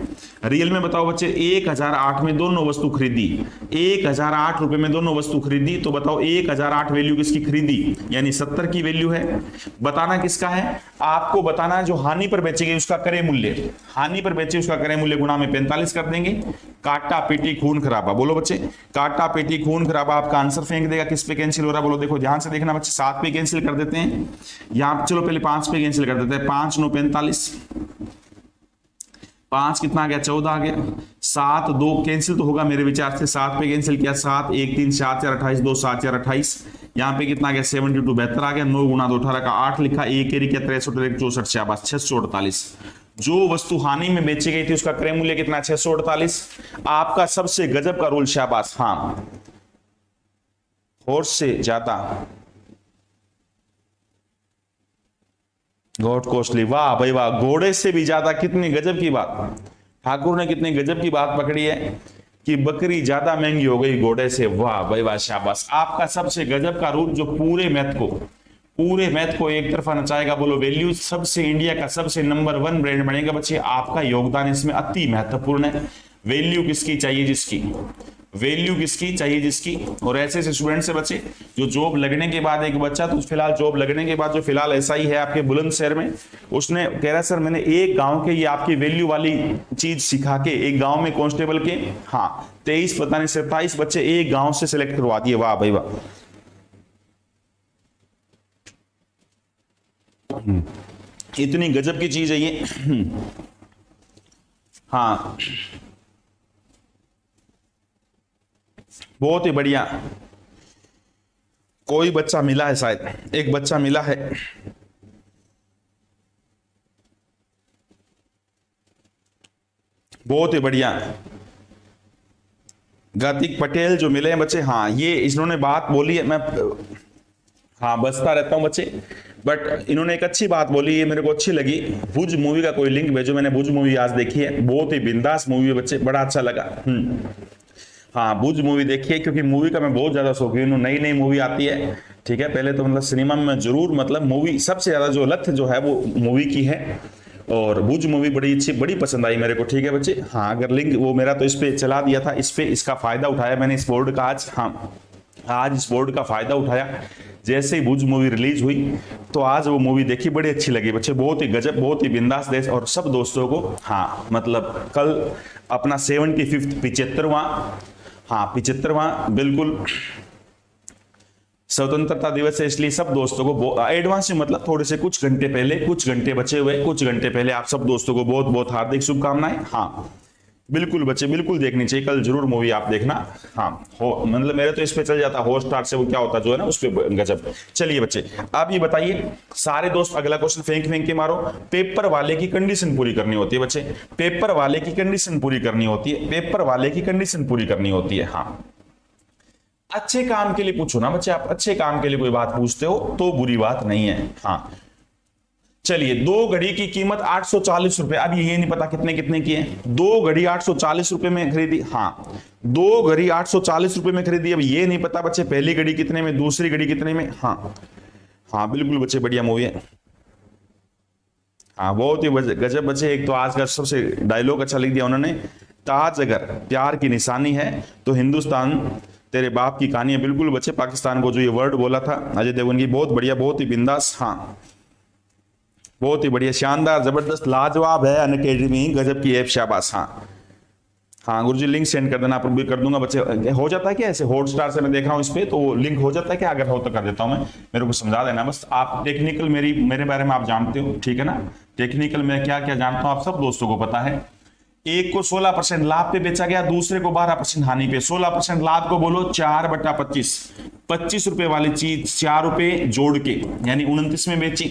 रियल में बताओ बच्चे, 1008 में दोनों वस्तु खरीदी, 1008 रुपए में दोनों वस्तु खरीदी, तो बताओ 1008 वैल्यू किसकी खरीदी, यानी 70 की वैल्यू है। बताना किसका है, आपको बताना है जो हानि पर बेची गई उसका क्रय मूल्य, हानि पर बेची उसका क्रय मूल्य गुणा में 45 कर देंगे। काटा पीटी खून खराबा, बोलो बच्चे, काटा पीटी खून खराबा आपका आंसर फेंक देगा। किस पे कैंसिल हो रहा है बोलो, देखो ध्यान से देखना बच्चे, 7 पे कैंसिल कर देते हैं, यहां चलो पहले 5 पे कैंसिल कर देते हैं, 5 9 45, 5 कितना आ गया 14 आ गया, 7 2 कैंसिल तो होगा मेरे विचार से, 7 पे कैंसिल किया, 7 1 3 7 4 28 2 7 4 28, यहाँ पे कितना आ गया 72 72 आ गया, 9 गुना 2 18 का 8 लिखा, 1 एरी क्या 63 64 शाबाश 648। जो वस्तु हानि में बेची गई थी उसका क्रय मूल्य कितना 648। आपका सबसे गजब का रूल, शाबाश, हाँ हॉर्स से ज्यादा गॉड कॉस्टली, वाह भाई वाह, घोड़े से भी ज्यादा, कितनी गजब की बात, ठाकुर ने कितनी गजब की बात पकड़ी है कि बकरी ज्यादा महंगी हो गई घोड़े से, वाह भाई वाह, शाबाश। आपका सबसे गजब का रूल जो पूरे मैथ को एक तरफा नचाएगा, बोलो वैल्यू सबसे इंडिया का सबसे नंबर 1 ब्रांड बनेगा बच्चे। आपका योगदान इसमें अति महत्वपूर्ण है। वैल्यू किसकी चाहिए, जिसकी वैल्यू किसकी चाहिए, जिसकी। और ऐसे स्टूडेंट से बच्चे जो जॉब लगने के बाद, एक बच्चा तो फिलहाल जॉब लगने के बाद जो फिलहाल ऐसा ही है आपके बुलंदशहर में, उसने कह रहा सर मैंने एक गांव के ये आपकी वैल्यू वाली चीज सिखा के एक गांव में कांस्टेबल के, हाँ 23 पता नहीं 27 बच्चे एक गांव से सिलेक्ट करवा दिए, वाह भाई वाह। इतनी गजब की चीज है ये, हाँ बहुत ही बढ़िया। कोई बच्चा मिला है, शायद एक बच्चा मिला है, बहुत ही बढ़िया। गातिक पटेल जो मिले हैं बच्चे, हाँ ये इन्होंने बात बोली है, मैं हाँ बसता रहता हूं बच्चे, बट इन्होंने एक अच्छी बात बोली, ये मेरे को अच्छी लगी, भुज मूवी का कोई लिंक भेजो। मैंने भुज मूवी आज देखी है, बहुत ही बिंदास मूवी है बच्चे, बड़ा अच्छा लगा। हाँ भुज मूवी देखिए, क्योंकि मूवी का मैं बहुत ज्यादा शौकीन हूँ, नई नई मूवी आती है, ठीक है। पहले तो मतलब सिनेमा में जरूर मतलब मूवी सबसे ज्यादा जो लत जो है वो मूवी की है, और भुज मूवी बड़ी अच्छी, बड़ी पसंद आई मेरे को, ठीक है बच्चे। हाँ अगर लिंक वो मेरा तो इस पे चला दिया था, इस पे इसका फायदा उठाया मैंने इस बोर्ड का आज। हाँ आज इस बोर्ड का फायदा उठाया, जैसे ही भुज मूवी रिलीज हुई तो आज वो मूवी देखी, बड़ी अच्छी लगी बच्चे, बहुत ही गजब, बहुत ही बिंदास देश। और सब दोस्तों को हाँ मतलब कल अपना 75वां 75वां बिल्कुल स्वतंत्रता दिवस है, इसलिए सब दोस्तों को एडवांस में मतलब थोड़े से कुछ घंटे पहले, कुछ घंटे बचे हुए, कुछ घंटे पहले आप सब दोस्तों को बहुत बहुत हार्दिक शुभकामनाएं। हाँ बिल्कुल बच्चे, बिल्कुल देखनी चाहिए, कल जरूर मूवी आप देखना। हाँ हो मतलब मेरे तो इस पे चल जाता हॉटस्टार से, वो क्या होता जो है ना उस पे गजब। चलिए बच्चे आप ये बताइए सारे दोस्त, अगला क्वेश्चन फेंक के मारो। पेपर वाले की कंडीशन पूरी करनी होती है बच्चे, पेपर वाले की कंडीशन पूरी करनी होती है, पेपर वाले की कंडीशन पूरी करनी होती है। हाँ अच्छे काम के लिए पूछो ना बच्चे, आप अच्छे काम के लिए कोई बात पूछते हो तो बुरी बात नहीं है। हाँ चलिए, 2 घड़ी की कीमत 840 रुपए, अब ये नहीं पता कितने कितने की है। 2 घड़ी 840 रुपए में खरीदी, हाँ 2 घड़ी 840 रुपए में खरीदी। अब ये नहीं पता बच्चे पहली घड़ी कितने में, दूसरी घड़ी कितने में। हाँ हाँ बिल्कुल बच्चे, बढ़िया मूवी है। हाँ बहुत ही गजब बच्चे। एक तो आज का सबसे डायलॉग अच्छा लिख दिया उन्होंने, ताज अगर प्यार की निशानी है तो हिंदुस्तान तेरे बाप की कहानी है। बिल्कुल बच्चे, पाकिस्तान को जो ये वर्ड बोला था अजय देवगन की, बहुत बढ़िया, बहुत ही बिंदास। हाँ बहुत ही बढ़िया, शानदार, जबरदस्त, लाजवाब है, अनअकैडमी गजब की ऐप, शाबाश। हाँ हाँ गुरुजी लिंक सेंड कर देना, अप्रूव कर दूंगा बच्चे। हो जाता है क्या ऐसे हॉटस्टार से मैं देख रहा हूँ इस पे, तो लिंक हो जाता है क्या? अगर हो तो कर देता हूँ मैं, मेरे को समझा देना बस। आप टेक्निकल मेरे बारे में आप जानते हो, ठीक है ना, टेक्निकल मैं क्या क्या जानता हूँ आप सब दोस्तों को पता है। एक को 16% लाभ पे बेचा गया, दूसरे को 12% हानि पे। 16% लाभ को बोलो 4/25, 25 रुपए वाली चीज 4 रुपए जोड़ के यानी 29 में बेची।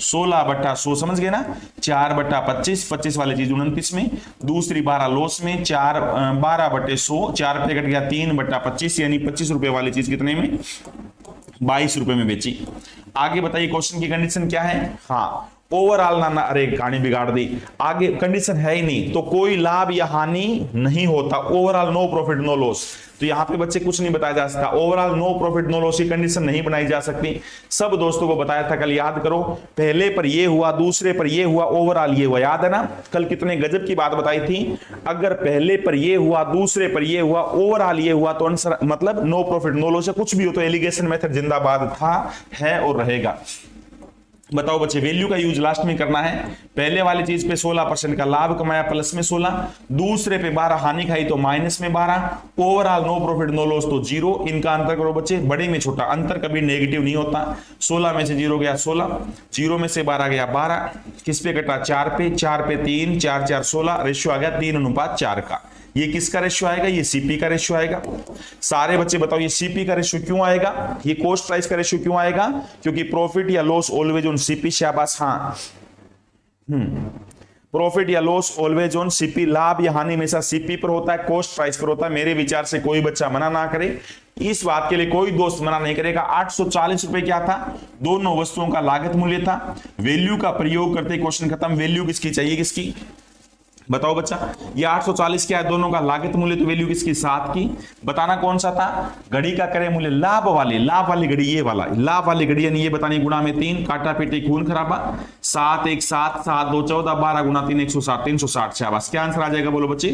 16/100 समझ गए ना, 4/25, 25 वाली चीज 29 में, दूसरी 12 लॉस में, 12/100, 4 रुपए कट गया, 3/25 यानी 25 रुपए वाली चीज कितने में, 22 रुपए में बेची। आगे बताइए क्वेश्चन की कंडीशन क्या है। हाँ ओवरऑल ना, अरे कहानी बिगाड़ दी, आगे कंडीशन है ही नहीं तो कोई लाभ या हानि नहीं होता, overall no profit no loss. तो यहाँ पे बच्चे कुछ नहीं बताया जा सकता, overall no profit no loss की कंडीशन नहीं बनाई जा सकती। सब दोस्तों को बताया था कल, याद करो, पहले पर ये हुआ, दूसरे पर ये हुआ, ओवरऑल ये हुआ, याद है ना, कल कितने गजब की बात बताई थी। अगर पहले पर ये हुआ, दूसरे पर ये हुआ, ओवरऑल ये हुआ तो आंसर मतलब नो प्रॉफिट नो लॉस, कुछ भी हो तो एलिगेशन मेथड जिंदाबाद था, है और रहेगा। बताओ बच्चे, वैल्यू का यूज लास्ट में करना है। पहले वाली चीज पे 16% का लाभ कमाया, प्लस में 16, दूसरे पे 12 हानि खाई तो माइनस में 12, overall no profit no loss तो 0। इनका अंतर करो बच्चे, बड़े में छोटा, अंतर कभी नेगेटिव नहीं होता। 16 में से 0 गया 16, 0 में से 12 गया 12, किस पे कटा, 4 पे, 4 पे 3, 4 4 16, रेशियो आ गया 3:4 का। ये किसका रेशियो आएगा, ये सीपी का रेशियो आएगा। सारे बच्चे बताओ ये सीपी का रेशियो क्यों आएगा, ये कॉस्ट प्राइस का रेशियो क्यों आएगा, क्योंकि प्रॉफिट या लॉस ऑलवेज ऑन सीपी, शाबाश। हाँ प्रॉफिट या लॉस ऑलवेज ऑन सीपी, लाभ या हानि हमेशा सीपी पर होता है, कॉस्ट प्राइस पर होता है। मेरे विचार से कोई बच्चा मना ना करे, इस बात के लिए कोई दोस्त मना नहीं करेगा। 840 रुपए क्या था, दोनों वस्तुओं का लागत मूल्य था। वैल्यू का प्रयोग करते क्वेश्चन खत्म। वैल्यू किसकी चाहिए, किसकी बताओ बच्चा, ये 840 क्या है, दोनों का लागत मूल्य, तो वैल्यू किसकी, 7 की। बताना कौन सा था, घड़ी का क्रय मूल्य, लाभ वाली घड़ी, ये वाला लाभ वाली घड़ी, यानी ये बतानी गुणा में 3, काटा पीटी खून खराबा, 7 1 7, 7 2 14, 12 गुना 3 160, 360, शाबाश। क्या आंसर आ जाएगा बोलो बच्चे,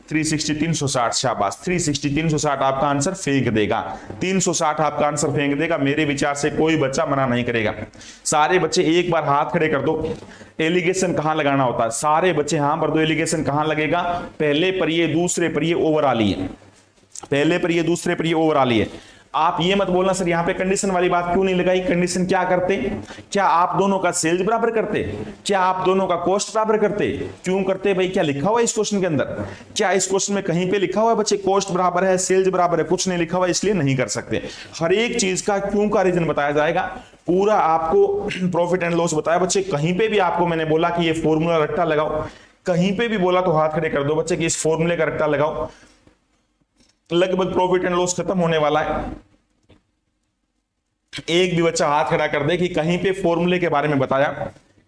360, 360, शाबाश। 360 360 आपका आंसर फेंक देगा, 360 आपका आंसर फेंक देगा। मेरे विचार से कोई बच्चा मना नहीं करेगा। सारे बच्चे एक बार हाथ खड़े कर दो, एलिगेशन कहां लगाना होता है, सारे बच्चे हां पर दो, एलिगेशन कहां लगेगा, पहले पर ये, दूसरे पर ये, ओवरऑल ये, पहले पर ये, दूसरे पर ये, ओवरऑल ये। आप ये मत बोलना सर यहाँ पे कंडीशन वाली बात क्यों नहीं लगाई, कंडीशन क्या करते, क्या आप दोनों का सेल्स बराबर करते, क्या आप दोनों का कॉस्ट बराबर करते, क्यों करते भाई, क्या लिखा हुआ है इस क्वेश्चन के अंदर, क्या इस क्वेश्चन में कहीं पे लिखा हुआ है बच्चे कॉस्ट बराबर है, सेल्स बराबर है, कुछ नहीं लिखा हुआ, इसलिए नहीं कर सकते। हर एक चीज का क्यों का रीजन बताया जाएगा, पूरा आपको प्रॉफिट एंड लॉस बताया बच्चे। कहीं पे भी आपको मैंने बोला कि ये फॉर्मूला रट्टा लगाओ, कहीं पे भी बोला तो हाथ खड़े कर दो बच्चे कि इस फॉर्मूले का रट्टा लगाओ, लगभग प्रॉफिट एंड लॉस खत्म होने वाला है। एक भी बच्चा हाथ खड़ा कर दे कि कहीं पे फॉर्मूले के बारे में बताया,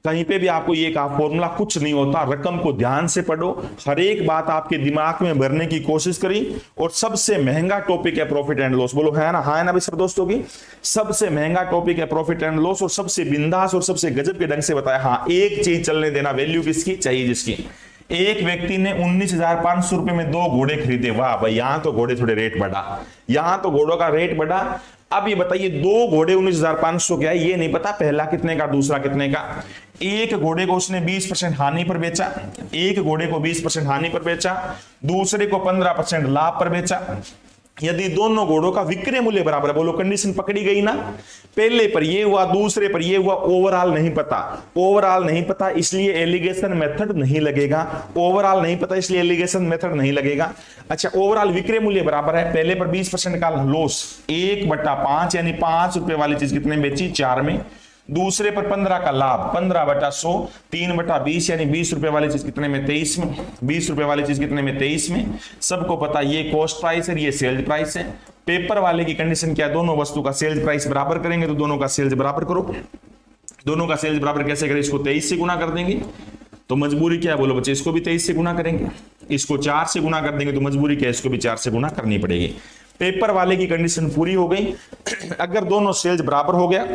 कहीं पे भी आपको ये कहा फॉर्मूला कुछ नहीं होता, रकम को ध्यान से पढ़ो, हर एक बात आपके दिमाग में भरने की कोशिश करी। और सबसे महंगा टॉपिक है प्रॉफिट एंड लॉस, बोलो है ना, हाँ है ना भाई सब दोस्तों की, सबसे महंगा टॉपिक है प्रॉफिट एंड लॉस, और सबसे बिंदास और सबसे गजब के ढंग से बताया। हाँ, एक चीज चलने देना, वैल्यू किसकी चाहिए, जिसकी। एक व्यक्ति ने 19,500 रुपए में 2 घोड़े खरीदे, वाह भाई, यहां तो घोड़े थोड़े रेट बढ़ा, यहां तो घोड़ों का रेट बढ़ा। अब ये बताइए 2 घोड़े 19,500 क्या है, ये नहीं पता पहला कितने का दूसरा कितने का। एक घोड़े को उसने 20% हानि पर बेचा, एक घोड़े को 20% हानि पर बेचा, दूसरे को 15% लाभ पर बेचा। यदि दोनों घोड़ों का विक्रय मूल्य बराबर है, बोलो कंडीशन पकड़ी गई ना, पहले पर ये हुआ दूसरे पर ये हुआ, ओवरऑल नहीं पता, ओवरऑल नहीं पता इसलिए एलिगेशन मेथड नहीं लगेगा, ओवरऑल नहीं पता इसलिए एलिगेशन मेथड नहीं लगेगा। अच्छा, ओवरऑल विक्रय मूल्य बराबर है, पहले पर 20% का लॉस 1/5 यानी 5 रुपए वाली चीज कितने में बेची, 4 में, दूसरे पर 15 का लाभ 15/100 3/20 यानी 20 रुपए वाली चीज कितने में, 23 में, 20 रुपए वाली चीज कितने में, 23 में। सबको पता ये कॉस्ट प्राइस है, ये सेल्स प्राइस है। पेपर वाले की कंडीशन क्या है, दोनों वस्तु का सेल्स प्राइस बराबर करेंगे, तो दोनों का सेल्स बराबर करो। दोनों का सेल्स बराबर कैसे करें, इसको 23 से गुना कर देंगे, तो मजबूरी क्या है, बोलो बच्चे, इसको भी 23 से गुना करेंगे, इसको 4 से गुना कर देंगे, तो मजबूरी क्या है, इसको भी 4 से गुना करनी पड़ेगी। पेपर वाले की कंडीशन पूरी हो गई। अगर दोनों सेल्स बराबर हो गया,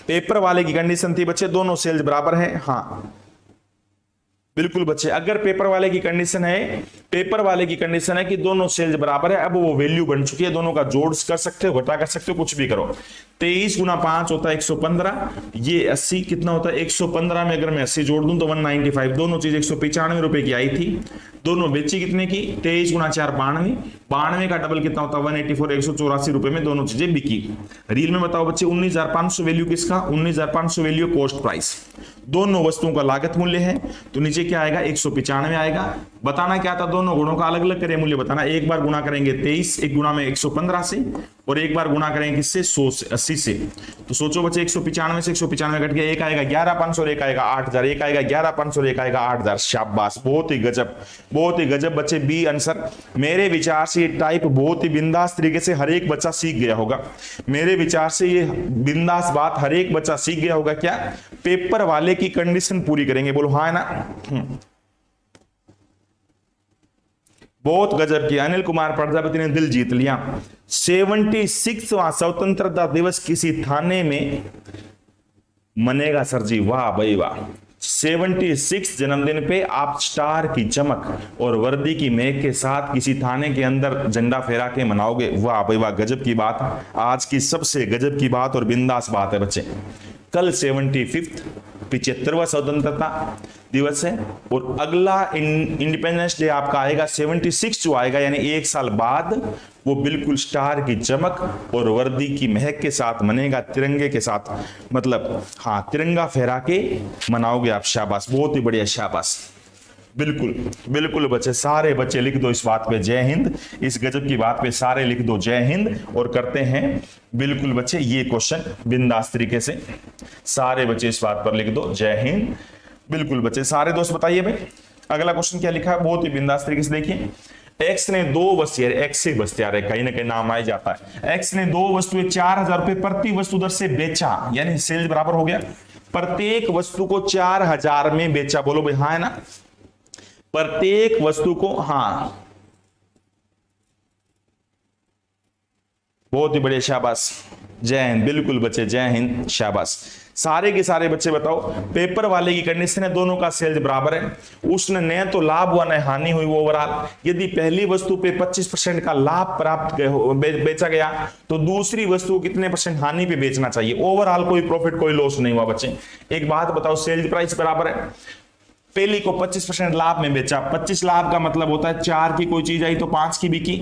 पेपर वाले की कंडीशन थी बच्चे दोनों सेल्स बराबर है, हाँ बिल्कुल बच्चे, अगर पेपर वाले की कंडीशन है, पेपर वाले की कंडीशन है कि दोनों सेल्स बराबर है, अब वो वैल्यू बन चुकी है, दोनों का जोड़ कर सकते हो, घटा कर सकते हो, कुछ भी करो। 23 गुना 5 होता है 115, ये 80 कितना होता है, 115 में अगर मैं 80 जोड़ दूं तो 195, दोनों चीज 195 रुपए की आई थी, दोनों बेची कितने की, 23 गुना 4 92, 92 का डबल कितना होता है 184, 184 रुपए में दोनों चीजें बिकी। रील में बताओ बच्चे 19,500 वैल्यू किसका, 19,500 वैल्यू कॉस्ट प्राइस, दोनों वस्तुओं का लागत मूल्य है, तो नीचे क्या आएगा 195 आएगा। बताना क्या था, दोनों गुणों का अलग अलग करें मूल्य बताना, एक बार गुणा करेंगे 23, एक गुणा में 115 से, और एक बार गुणा करेंगे किससे 100 से 80 से। तो सोचो बच्चे 195 से 195 घट गया, एक आएगा 11,500 और एक आएगा 8,000, एक आएगा 11,500 और एक आएगा 8,000। शाबाश, बहुत ही गजब, बहुत ही गजब बच्चे, बी आंसर। मेरे विचार से ये टाइप बहुत ही बिंदास तरीके से हर एक बच्चा सीख गया होगा, मेरे विचार से ये बिंदास बात हर एक बच्चा सीख गया होगा। क्या, पेपर वाले की कंडीशन पूरी करेंगे, बोलो हाँ है ना। बहुत गजब किया, अनिल कुमार प्रजापति ने दिल जीत लिया। 76वां स्वतंत्रता दिवस किसी थाने में मनेगा सर जी, वाह भाई वाह। 76 जन्मदिन पे आप स्टार की चमक और वर्दी की महक के साथ किसी थाने के अंदर झंडा फहरा के मनाओगे, वाह भाई वाह, गजब की बात, आज की सबसे गजब की बात और बिंदास बात है बच्चे। कल 75वां स्वतंत्रता दिवस है, और अगला इंडिपेंडेंस डे आपका आएगा 76 जो आएगा, यानी एक साल बाद, वो बिल्कुल स्टार की चमक और वर्दी की महक के साथ मनेगा, तिरंगे के साथ, मतलब हाँ तिरंगा फहरा के मनाओगे आप। शाबाश, बहुत ही बढ़िया, शाबाश, बिल्कुल बिल्कुल बच्चे, सारे बच्चे लिख दो इस बात पे जय हिंद, इस गजब की बात पे सारे लिख दो जय हिंद। और करते हैं बिल्कुल बच्चे ये क्वेश्चन बिंदास तरीके से, सारे बच्चे इस बात पर लिख दो जय हिंद। बिल्कुल बच्चे, सारे दोस्त बताइए भाई अगला क्वेश्चन क्या लिखा है, बहुत ही बिंदास तरीके से देखिए। एक्स ने 2 वस्तु, एक्स से बस्ते आ रहे, कहीं ना कहीं नाम आ जाता है। एक्स ने 2 वस्तुएं 4,000 रुपए प्रति वस्तु दर से बेचा, यानी सेल्स बराबर हो गया, प्रत्येक वस्तु को 4,000 में बेचा, बोलो भाई हाँ है ना, प्रत्येक वस्तु को, हाँ बहुत ही बढ़िया, शाबाश, जय हिंद, बिल्कुल बच्चे जय हिंद, शाबाश। सारे के सारे बच्चे बताओ, पेपर वाले की कंडीशन है दोनों का सेल्स बराबर है, उसने न तो लाभ हुआ न हानि हुई ओवरऑल। यदि पहली वस्तु पे 25% का लाभ प्राप्त बेचा गया, तो दूसरी वस्तु को कितने % हानि पे बेचना चाहिए, ओवरऑल कोई प्रॉफिट कोई लॉस नहीं हुआ बच्चे। एक बात बताओ, सेल्स प्राइस बराबर है, पहली को 25% लाभ में बेचा, 25 लाभ का मतलब होता है 4 की कोई चीज आई तो 5 की बिकी।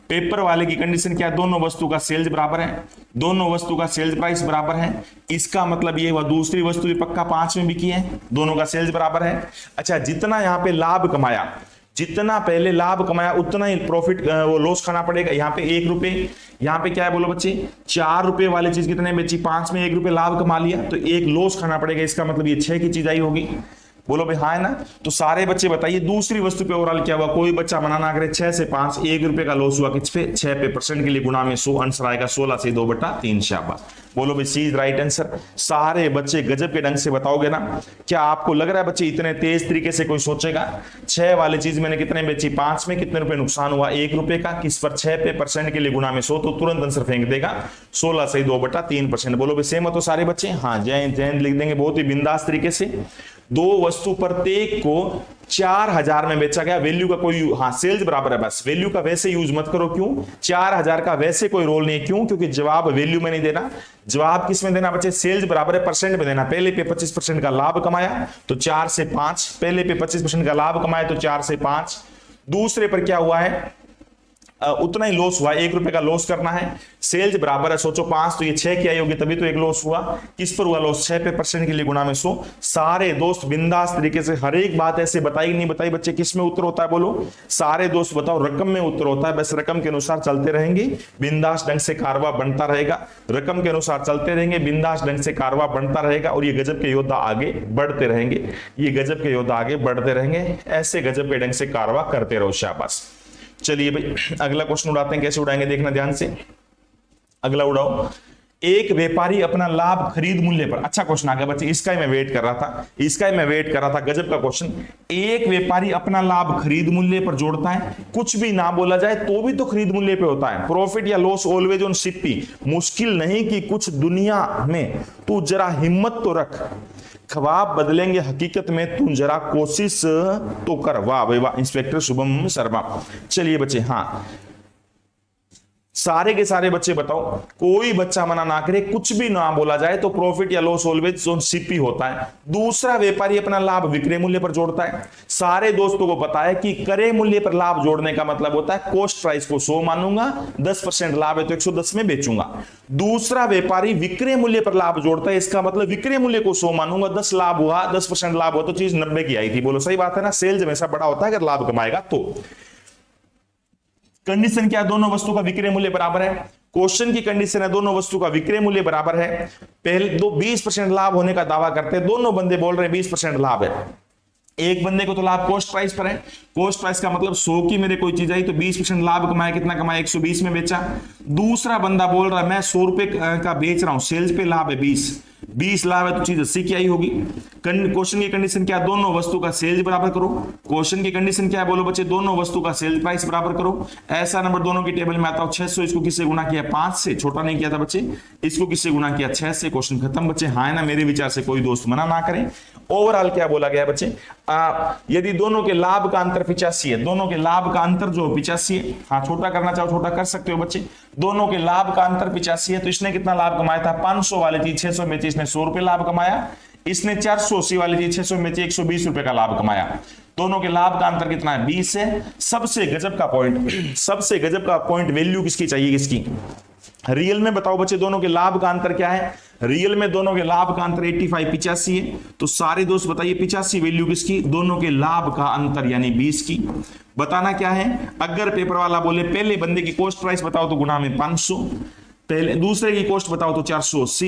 पेपर वाले की कंडीशन क्या है, दोनों वस्तु का सेल्स बराबर है, दोनों वस्तु का सेल्स प्राइस बराबर है, इसका मतलब ये हुआ दूसरी वस्तु भी पक्का 5 में बिकी है, दोनों का सेल्स बराबर है। अच्छा, जितना यहाँ पे लाभ कमाया, जितना पहले लाभ कमाया उतना ही प्रॉफिट वो लॉस खाना पड़ेगा। यहाँ पे 1 रुपए, यहाँ पे क्या है बोलो बच्चे, 4 रुपए वाली चीज कितने बेची, 5 में 1 रुपए लाभ कमा लिया, तो 1 लॉस खाना पड़ेगा, इसका मतलब ये 6 की चीज आई होगी। बोलो भाई हाँ है ना। तो सारे बच्चे बताइए दूसरी वस्तु पे ओवरऑल क्या हुआ, कोई बच्चा मना ना करे। 6 से 5 1 रुपए का लॉस हुआ किस पे, 6 पे, परसेंट के लिए गुणा में 100, आंसर आएगा 16 से 2/3। शाबाश। बोलो भाई सी इज राइट आंसर। सारे बच्चे गजब के ढंग से बताओगे ना। क्या आपको लग रहा है बच्चे इतने तेज तरीके से कोई सोचेगा? 6 वाली चीज मैंने कितने बेची, 5 में कितने रुपए नुकसान हुआ, 1 रुपए का, किस पर, 6 पे, परसेंट के लिए गुणा में 100, तो तुरंत आंसर फेंक देगा 16 से 2/3%। बोलो भाई सेम हो तो सारे बच्चे, हाँ जय जय लिख देंगे बहुत ही बिंदास तरीके से। दो वस्तु प्रत्येक को 4000 में बेचा गया, वैल्यू का कोई, हाँ सेल्स बराबर है, बस वैल्यू का वैसे यूज मत करो। क्यों? 4000 का वैसे कोई रोल नहीं है। क्यों? क्योंकि जवाब वैल्यू में नहीं देना, जवाब किस में देना बच्चे, सेल्स बराबर है परसेंट में देना। पहले पे 25% का लाभ कमाया तो 4 से 5, पहले पे 25% का लाभ कमाया तो 4 से 5, दूसरे पर क्या हुआ है, उतना ही लॉस हुआ, 1 रुपए का लॉस करना है। सेल्स बराबर है, सोचो 5 तो ये 6 की आई होगी, तभी तो एक लॉस हुआ। किस पर हुआ लॉस, 6 पे, परसेंट के लिए गुणा में 100। सारे दोस्त बिंदास तरीके से हर एक बात ऐसे बताई नहीं बताई बच्चे, किस में उत्तर होता है बोलो, सारे दोस्त बताओ, रकम में उत्तर होता है। बस रकम के अनुसार चलते रहेंगे, बिंदास ढंग से कारवा बनता रहेगा। रकम के अनुसार चलते रहेंगे, बिंदास ढंग से कारवा बनता रहेगा, और ये गजब के योद्धा आगे बढ़ते रहेंगे। ये गजब के योद्धा आगे बढ़ते रहेंगे, ऐसे गजब के ढंग से कारवा करते रहो। शाबाश। चलिए भाई अगला क्वेश्चन उड़ाते हैं, कैसे उड़ाएंगे देखना ध्यान से। अगला उड़ाओ। एक व्यापारी अपना लाभ खरीद मूल्य पर, अच्छा क्वेश्चन आ गया बच्चे, इसका ही मैं वेट कर रहा था, इसका ही मैं वेट कर रहा था, गजब का क्वेश्चन। एक व्यापारी अपना लाभ खरीद मूल्य पर जोड़ता है, कुछ भी ना बोला जाए तो भी तो खरीद मूल्य पे होता है। प्रॉफिट या लॉस ऑलवेज ऑन सिप्पी, मुश्किल नहीं कि कुछ दुनिया में, तू जरा हिम्मत तो रख, ख्वाब बदलेंगे हकीकत में, तू जरा कोशिश तो कर। वाह भाई वाह, इंस्पेक्टर शुभम शर्मा। चलिए बच्चे, हाँ सारे के सारे बच्चे बताओ, कोई बच्चा मना ना करे, कुछ भी ना बोला जाए तो प्रॉफिट या लॉस ऑलवेज ऑन सीपी होता है। दूसरा, व्यापारी अपना लाभ विक्रय मूल्य पर जोड़ता है। सारे दोस्तों को पता है कि क्रय मूल्य पर लाभ जोड़ने का मतलब होता है कॉस्ट प्राइस को 100 मानूंगा, 10% लाभ है तो 110 में बेचूंगा। दूसरा, व्यापारी विक्रय मूल्य पर लाभ जोड़ता है, इसका मतलब विक्रय मूल्य को 100 मानूंगा, 10 लाभ हुआ, 10% लाभ हुआ तो चीज 90 की आई थी। बोलो सही बात है ना, सेल्स हमेशा बड़ा होता है अगर लाभ कमाएगा तो। कंडीशन क्या है, दोनों वस्तु का विक्रय मूल्य बराबर है। क्वेश्चन की कंडीशन है दोनों वस्तु का विक्रय मूल्य बराबर है। पहले 20% लाभ होने का दावा करते हैं, दोनों बंदे बोल रहे हैं 20% लाभ है। एक बंदे को तो लाभ कॉस्ट प्राइस पर है, कॉस्ट प्राइस का मतलब 100 की मेरे कोई चीज आई तो 20% लाभ कमाया, कितना कमाया, 120 में बेचा। दूसरा बंदा बोल रहा है मैं 100 रुपए का बेच रहा हूं, सेल्स पे लाभ है 20 लाभ है तो चीज 80 की आई होगी। क्वेश्चन की कंडीशन क्या, दोनों वस्तु का सेल्स बराबर करो। क्वेश्चन की कंडीशन क्या है बोलो बच्चे, दोनों वस्तु का सेल्स प्राइस बराबर करो। ऐसा नंबर दोनों की टेबल में आता हो 600, इसको किससे गुना किया 5 से, छोटा नहीं किया था बच्चे, इसको किससे गुना किया 6 से, क्वेश्चन खत्म बच्चे। हाँ है ना, मेरे विचार से कोई दोस्त मना ना करें। ओवरऑल क्या बोला गया बच्चे, यदि दोनों के लाभ का अंतर 85 है, दोनों के लाभ का अंतर जो 85 है, हाँ छोटा करना चाहो छोटा कर सकते हो बच्चे, दोनों के लाभ का अंतर 85 है तो इसने कितना लाभ कमाया था, 500 वाली चीज 600 में थी, इसने 100 रुपए लाभ कमाया। इसने 480 वाली चीज 600 में थी, 120 रुपए का लाभ कमाया। दोनों के लाभ का अंतर कितना है 20 है। सबसे गजब का पॉइंट, सबसे गजब का पॉइंट, वैल्यू किसकी चाहिए, किसकी, रियल में बताओ बच्चे दोनों के लाभ का अंतर क्या है। रियल में दोनों के लाभ का अंतर 85 है, तो सारे दोस्त बताइए 85 वैल्यू किसकी, दोनों के लाभ का अंतर यानी 20 की। बताना क्या है, अगर पेपर वाला बोले पहले बंदे की कॉस्ट प्राइस बताओ तो गुना में 500, पहले दूसरे की कॉस्ट बताओ तो 480,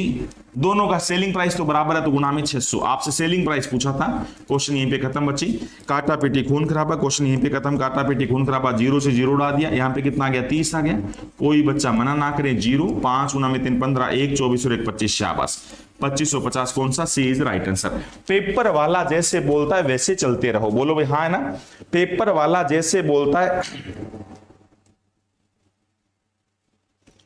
दोनों का सेलिंग प्राइस तो बराबर है तो गुना में 600। आपसे सेलिंग प्राइस पूछा था, क्वेश्चन यहीं पे खत्म बच्ची, काटा पेटी खून खराबा, क्वेश्चन यहीं पे खत्म, काटा पेटी खून खराबा, 0 से 0 डाल दिया, यहाँ पे कितना आ गया 30 आ गया। कोई बच्चा मना ना करे, 0 5 गुना में 3 15, 1 24 और 1 25, शाबाश 2550 कौन सा, सी इज राइट आंसर। पेपर वाला जैसे बोलता है वैसे चलते रहो, बोलो भाई हाँ है ना, पेपर वाला जैसे बोलता है,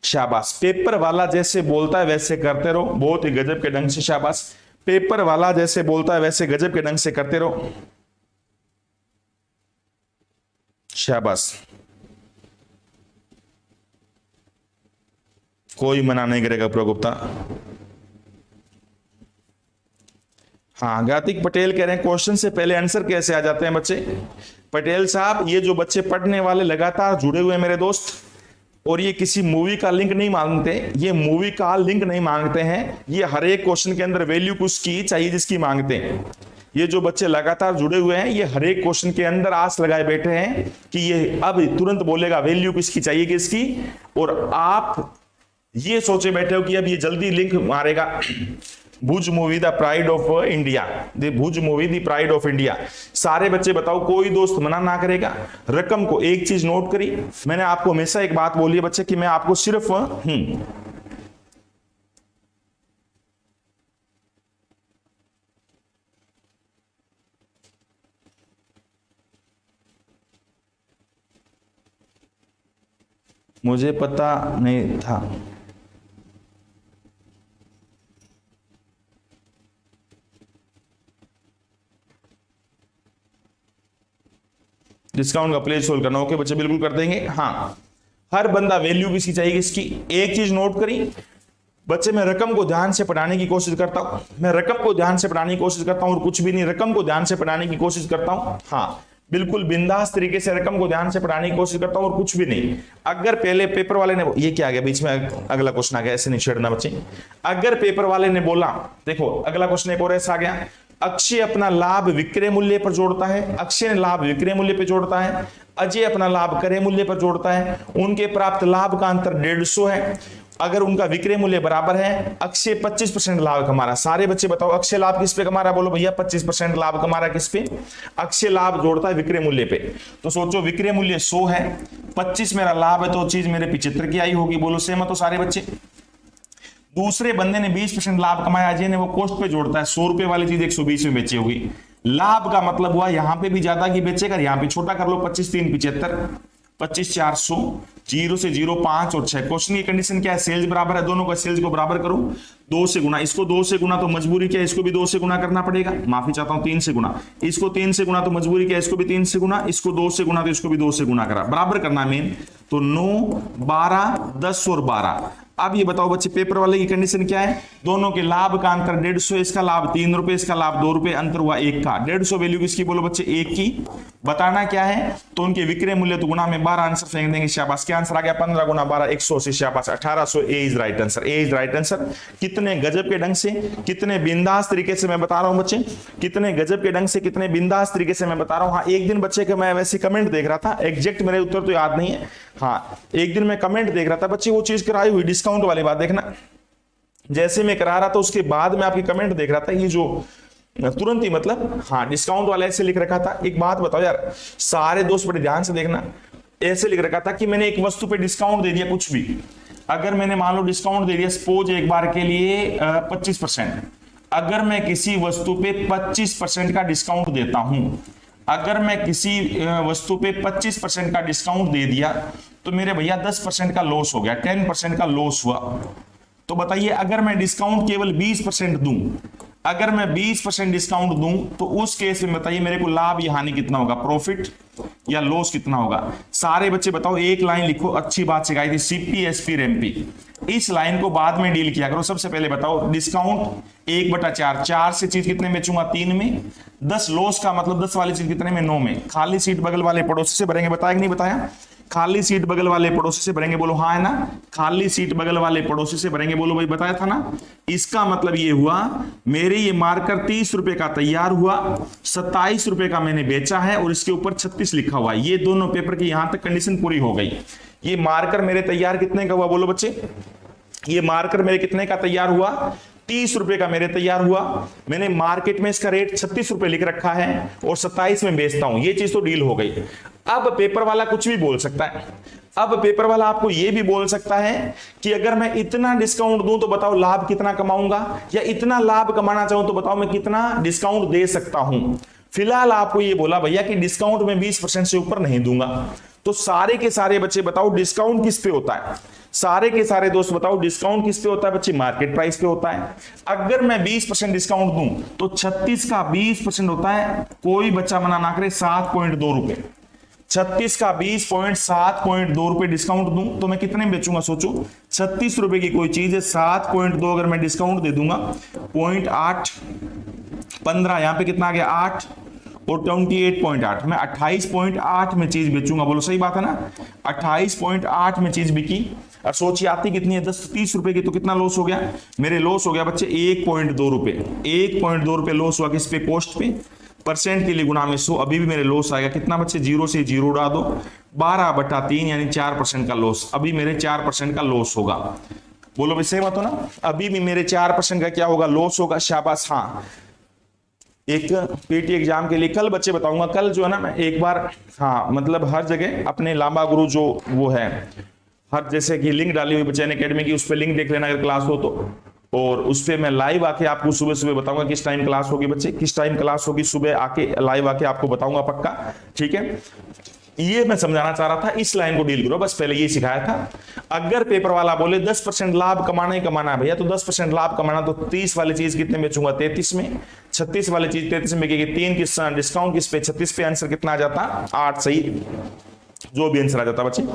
शाबाश, पेपर वाला जैसे बोलता है वैसे करते रहो, बहुत ही गजब के ढंग से, शाबाश, पेपर वाला जैसे बोलता है वैसे गजब के ढंग से करते रहो, शाबाश, कोई मना नहीं करेगा प्रगुप्ता। हाँ गातिक पटेल कह रहे हैं क्वेश्चन से पहले आंसर कैसे आ जाते हैं बच्चे। पटेल साहब ये जो बच्चे पढ़ने वाले लगातार जुड़े हुए हैं मेरे दोस्त, और ये किसी मूवी का लिंक नहीं मांगते, ये मूवी का लिंक नहीं मांगते हैं, ये हर एक क्वेश्चन के अंदर वैल्यू उसकी चाहिए जिसकी मांगते हैं। ये जो बच्चे लगातार जुड़े हुए हैं ये हर एक क्वेश्चन के अंदर आस लगाए बैठे हैं कि ये अब तुरंत बोलेगा वैल्यू किसकी चाहिए किसकी, और आप ये सोचे बैठे हो कि अब ये जल्दी लिंक मारेगा, Bhuj movie the pride of India, Bhuj movie the pride of India. सारे बच्चे बताओ, कोई दोस्त मना ना करेगा। रकम को, एक चीज नोट करी, मैंने आपको हमेशा एक बात बोली है बच्चे कि मैं आपको सिर्फ मुझे पता नहीं था। डिस्काउंट का प्लेस होल्ड करना। ओके बच्चे, बिल्कुल कर देंगे। हाँ, हर बंदा वैल्यू किसकी चाहिए, इसकी। एक चीज नोट करी बच्चे, मैं रकम को ध्यान से पढ़ाने की कोशिश करता हूं, मैं रकम को ध्यान से पढ़ाने की कोशिश करता हूं और कुछ भी नहीं, रकम को ध्यान से पढ़ाने की कोशिश करता हूं। हाँ, बिल्कुल बिंदास तरीके से रकम को ध्यान से पढ़ाने की कोशिश करता हूं और कुछ भी नहीं। अगर पहले पेपर वाले ने, ये क्या आ गया बीच में, अगला क्वेश्चन आ गया, ऐसे नहीं छेड़ना बच्चे। अगर पेपर वाले ने बोला, देखो अगला क्वेश्चन एक और ऐसा आ गया, अक्षय अपना लाभ विक्रय मूल्य पर जोड़ता है, अक्षय ने लाभ विक्रय मूल्य पर जोड़ता है, अजय अपना लाभ क्रय मूल्य पर जोड़ता है, उनके प्राप्त लाभ का अंतर 150 है। अगर उनका विक्रय मूल्य बराबर है, अक्षय 25% लाभ कमा रहा। सारे बच्चे बताओ, अक्षय लाभ किस पे कमा रहा है, बोलो भैया 25% लाभ कमा रहा है। किस पे? अक्षय लाभ जोड़ता है विक्रय मूल्य पे। तो सोचो विक्रय मूल्य 100 है, 25 मेरा लाभ है, तो चीज मेरे 75 की आई होगी। बोलो सहमत हो सारे बच्चे? दूसरे बंदे ने 20% लाभ कमाया, अजय ने, वो कॉस्ट पे जोड़ता है, 100 रुपए वाली चीज 120 में बेची होगी। लाभ का मतलब हुआ यहां पे भी ज्यादा की बेचेगा, यहां पे छोटा कर लो, 25 3 75, 25 4 100, 0 से 0 5 और 6। क्वेश्चन की कंडीशन क्या है, सेल्स बराबर है, दोनों का सेल्स को बराबर करो, 2 से गुना, इसको 2 से गुना तो मजबूरी क्या है, इसको भी 2 से गुना करना पड़ेगा, माफी चाहता हूं 3 से गुना, इसको 3 से गुना तो मजबूरी क्या है, इसको भी 3 से गुना, इसको 2 से गुना तो इसको भी 2 से गुना करा, बराबर करना मेन। तो 9 12 10 और 12। अब ये बताओ बच्चे, पेपर वाले की कंडीशन क्या है, दोनों के लाभ का अंतर 150, इसका लाभ 3 रुपए, इसका लाभ 2 रुपए, अंतर हुआ 1 का। 150 वैल्यू किसकी, बोलो बच्चे 1 की। बताना क्या है, तो उनके विक्रय मूल्य तो गुना में 12, आंसर फेंक देंगे, शाबाश। क्या आंसर आ गया, 15 गुना 12 180, शाबाश 1800। A is right answer, A is right answer. कितने गजब के ढंग से, कितने बिंदास तरीके से मैं बता रहा हूं बच्चे, कितने गजब के ढंग से, कितने बिंदास तरीके से मैं बता रहा हूं। हाँ, एक दिन बच्चे का मैं वैसे कमेंट देख रहा था, एग्जैक्ट मेरे उत्तर तो याद नहीं है। हाँ, एक दिन मैं कमेंट देख रहा था बच्चे, वो चीज कराई हुई डिस्काउंट वाली बात देखना, जैसे मैं करा रहा था उसके बाद मैं आपकी कमेंट देख रहा था, ये जो तुरंत ही मतलब, हाँ डिस्काउंट वाला ऐसे लिख रखा था। एक बात बताओ यार, सारे दोस्त बड़े ध्यान से देखना, ऐसे लिख रखा था कि मैंने एक वस्तु पे डिस्काउंट दे दिया, कुछ भी अगर मैंने मान लो डिस्काउंट दे दिया, सपोज एक बार के लिए 25%, अगर मैं किसी वस्तु पे 25% का डिस्काउंट देता हूं, अगर मैं किसी वस्तु पे 25% का डिस्काउंट दे दिया, तो मेरे भैया 10% का लॉस हो गया, 10% का लॉस हुआ। तो बताइए, अगर मैं डिस्काउंट केवल 20% दूं, अगर मैं 20% डिस्काउंट दूं, तो उस केस में बताइए मेरे को लाभ या हानि कितना होगा, प्रॉफिट या लॉस कितना होगा। सारे बच्चे बताओ, एक लाइन लिखो, अच्छी बात सिखाई थी, सीपी एसपी रेमपी, इस लाइन को बाद में डील किया करो। सबसे पहले बताओ, डिस्काउंट 1/4, 4 से चीज कितने में बेचूंगा, 3 में, 10 लॉस का मतलब 10 वाली चीज कितने में, 9 में। खाली सीट बगल वाले पड़ोसी से भरेंगे, बताया कि नहीं बताया, खाली सीट बगल वाले पड़ोसी से भरेंगे, बोलो हाँ है ना, खाली सीट बगल वाले पड़ोसी से भरेंगे, बोलो भाई बताया था ना। इसका मतलब ये हुआ, मेरे ये मार्कर 30 रुपए का तैयार हुआ, 27 रुपए का मैंने बेचा है और इसके ऊपर 36 लिखा हुआ है। ये दोनों पेपर की यहां तक कंडीशन पूरी हो गई। ये मार्कर मेरे तैयार कितने का हुआ, बोलो बच्चे, ये मार्कर मेरे कितने का तैयार हुआ, 30 रुपए का मेरे तैयार हुआ। मैंने मार्केट में इसका रेट 36 रुपए लिख रखा है और 27 में बेचता हूं, ये चीज तो डील हो गई। अब पेपर वाला कुछ भी बोल सकता है, अब पेपर वाला आपको यह भी बोल सकता है कि अगर मैं इतना डिस्काउंट दूं तो बताओ लाभ कितना कमाऊंगा, या इतना लाभ कमाना चाहूं तो बताओ मैं कितना डिस्काउंट दे सकता हूं। फिलहाल आपको ये बोला भैया कि डिस्काउंट में 20% से ऊपर नहीं दूंगा। तो सारे के सारे बच्चे बताओ डिस्काउंट किस पे होता है, सारे के सारे दोस्त बताओ डिस्काउंट किस पे होता है बच्चे, मार्केट प्राइस पे होता है। अगर मैं 20% डिस्काउंट दूं तो 36 का 20% होता है, कोई बच्चा मना ना करे, 7.2 रुपए। 36 का 20.7.2 रुपए डिस्काउंट दूं तो मैं कितने में बेचूंगा, सोचो 36 रुपए की कोई चीज है, 7.2 अगर मैं डिस्काउंट दे दूंगा, 0.8 15, यहां पे कितना आ गया 8 और 28.8, मैं 28.8 में चीज बेचूंगा। बोलो सही बात है ना, 28.8 में चीज बिकी। और सोचिए आती कितनी है, 30 रुपए की, तो कितना लॉस हो गया, मेरे लॉस हो गया बच्चे 1.2 रुपए। 1.2 रुपए लॉस हुआ किस पे, कॉस्ट पे। परसेंट के लिए गुना में 100, अभी भी मेरे लॉस आएगा कितना बच्चे, 0 से 0 उड़ा दो, 12/3 यानी 4% का लॉस। अभी मेरे 4% का लॉस होगा। बोलो भाई सहमत हो ना। अभी भी मेरे 4% का क्या होगा, लॉस होगा। शाबाश। हाँ, एक पीटी एग्जाम के लिए कल बच्चे बताऊंगा, कल जो है ना मैं एक बार, हाँ मतलब हर जगह अपने लांबा गुरु जो वो है, हर जैसे कि लिंक डाली हुई बच्चे ने एकेडमी की, उस पर लिंक देख लेना अगर क्लास हो तो। और उस पर मैं लाइव आके आपको सुबह सुबह बताऊंगा किस टाइम क्लास होगी बच्चे, किस टाइम क्लास होगी, सुबह आके लाइव आके आपको बताऊंगा पक्का, ठीक है। ये मैं समझाना चाह रहा था, इस लाइन को डील करो बस, पहले ये सिखाया था। अगर पेपर वाला बोले 10% लाभ कमाना ही कमाना है भैया, तो 10% लाभ कमाना, तो 30 वाली चीज कितने में बेचूंगा, 33 में। 36 वाली चीज 33 में बिकेगी, 3 किस डिस्काउंट किस पे, 36 पे। आंसर कितना आ जाता, 8। सही, जो भी आंसर आ जाता बच्चे।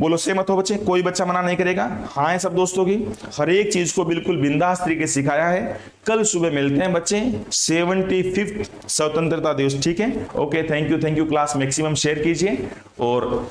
बोलो सहमत हो बच्चे, कोई बच्चा मना नहीं करेगा। हाँ है सब दोस्तों की, हर एक चीज को बिल्कुल बिंदास तरीके से सिखाया है। कल सुबह मिलते हैं बच्चे 75वां स्वतंत्रता दिवस, ठीक है। Okay, thank you. Class maximum share कीजिए, और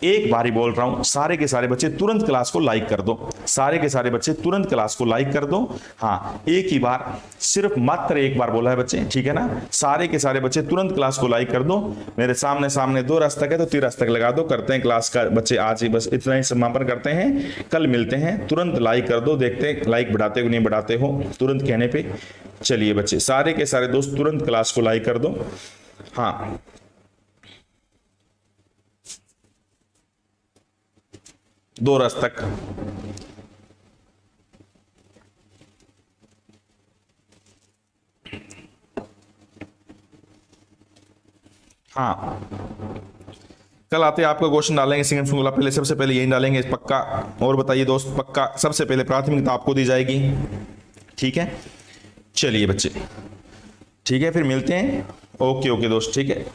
एक बार ही बोल रहा हूं, सारे के सारे बच्चे तुरंत क्लास को लाइक कर दो, सारे के सारे बच्चे तुरंत क्लास को लाइक कर दो। हाँ, एक ही बार, सिर्फ मात्र एक बार बोला है बच्चे, ठीक है ना। सारे के सारे बच्चे तुरंत क्लास को लाइक कर दो। मेरे सामने 2 रास्तक है तो 3 रास्तक लगा दो। करते हैं क्लास का बच्चे आज ही, बस इतना ही समापन करते हैं, कल मिलते हैं। तुरंत लाइक कर दो, देखते हैं लाइक बढ़ाते हो नहीं बढ़ाते हो तुरंत कहने पे। चलिए बच्चे, सारे के सारे दोस्त तुरंत क्लास को लाइक कर दो। हाँ, दो रस तक। हाँ, कल आते आपका क्वेश्चन डालेंगे सेकंड फॉर्मूला, पहले सबसे पहले यही डालेंगे पक्का। और बताइए दोस्त, पक्का सबसे पहले प्राथमिकता आपको दी जाएगी, ठीक है। चलिए बच्चे, ठीक है, फिर मिलते हैं। ओके दोस्त, ठीक है।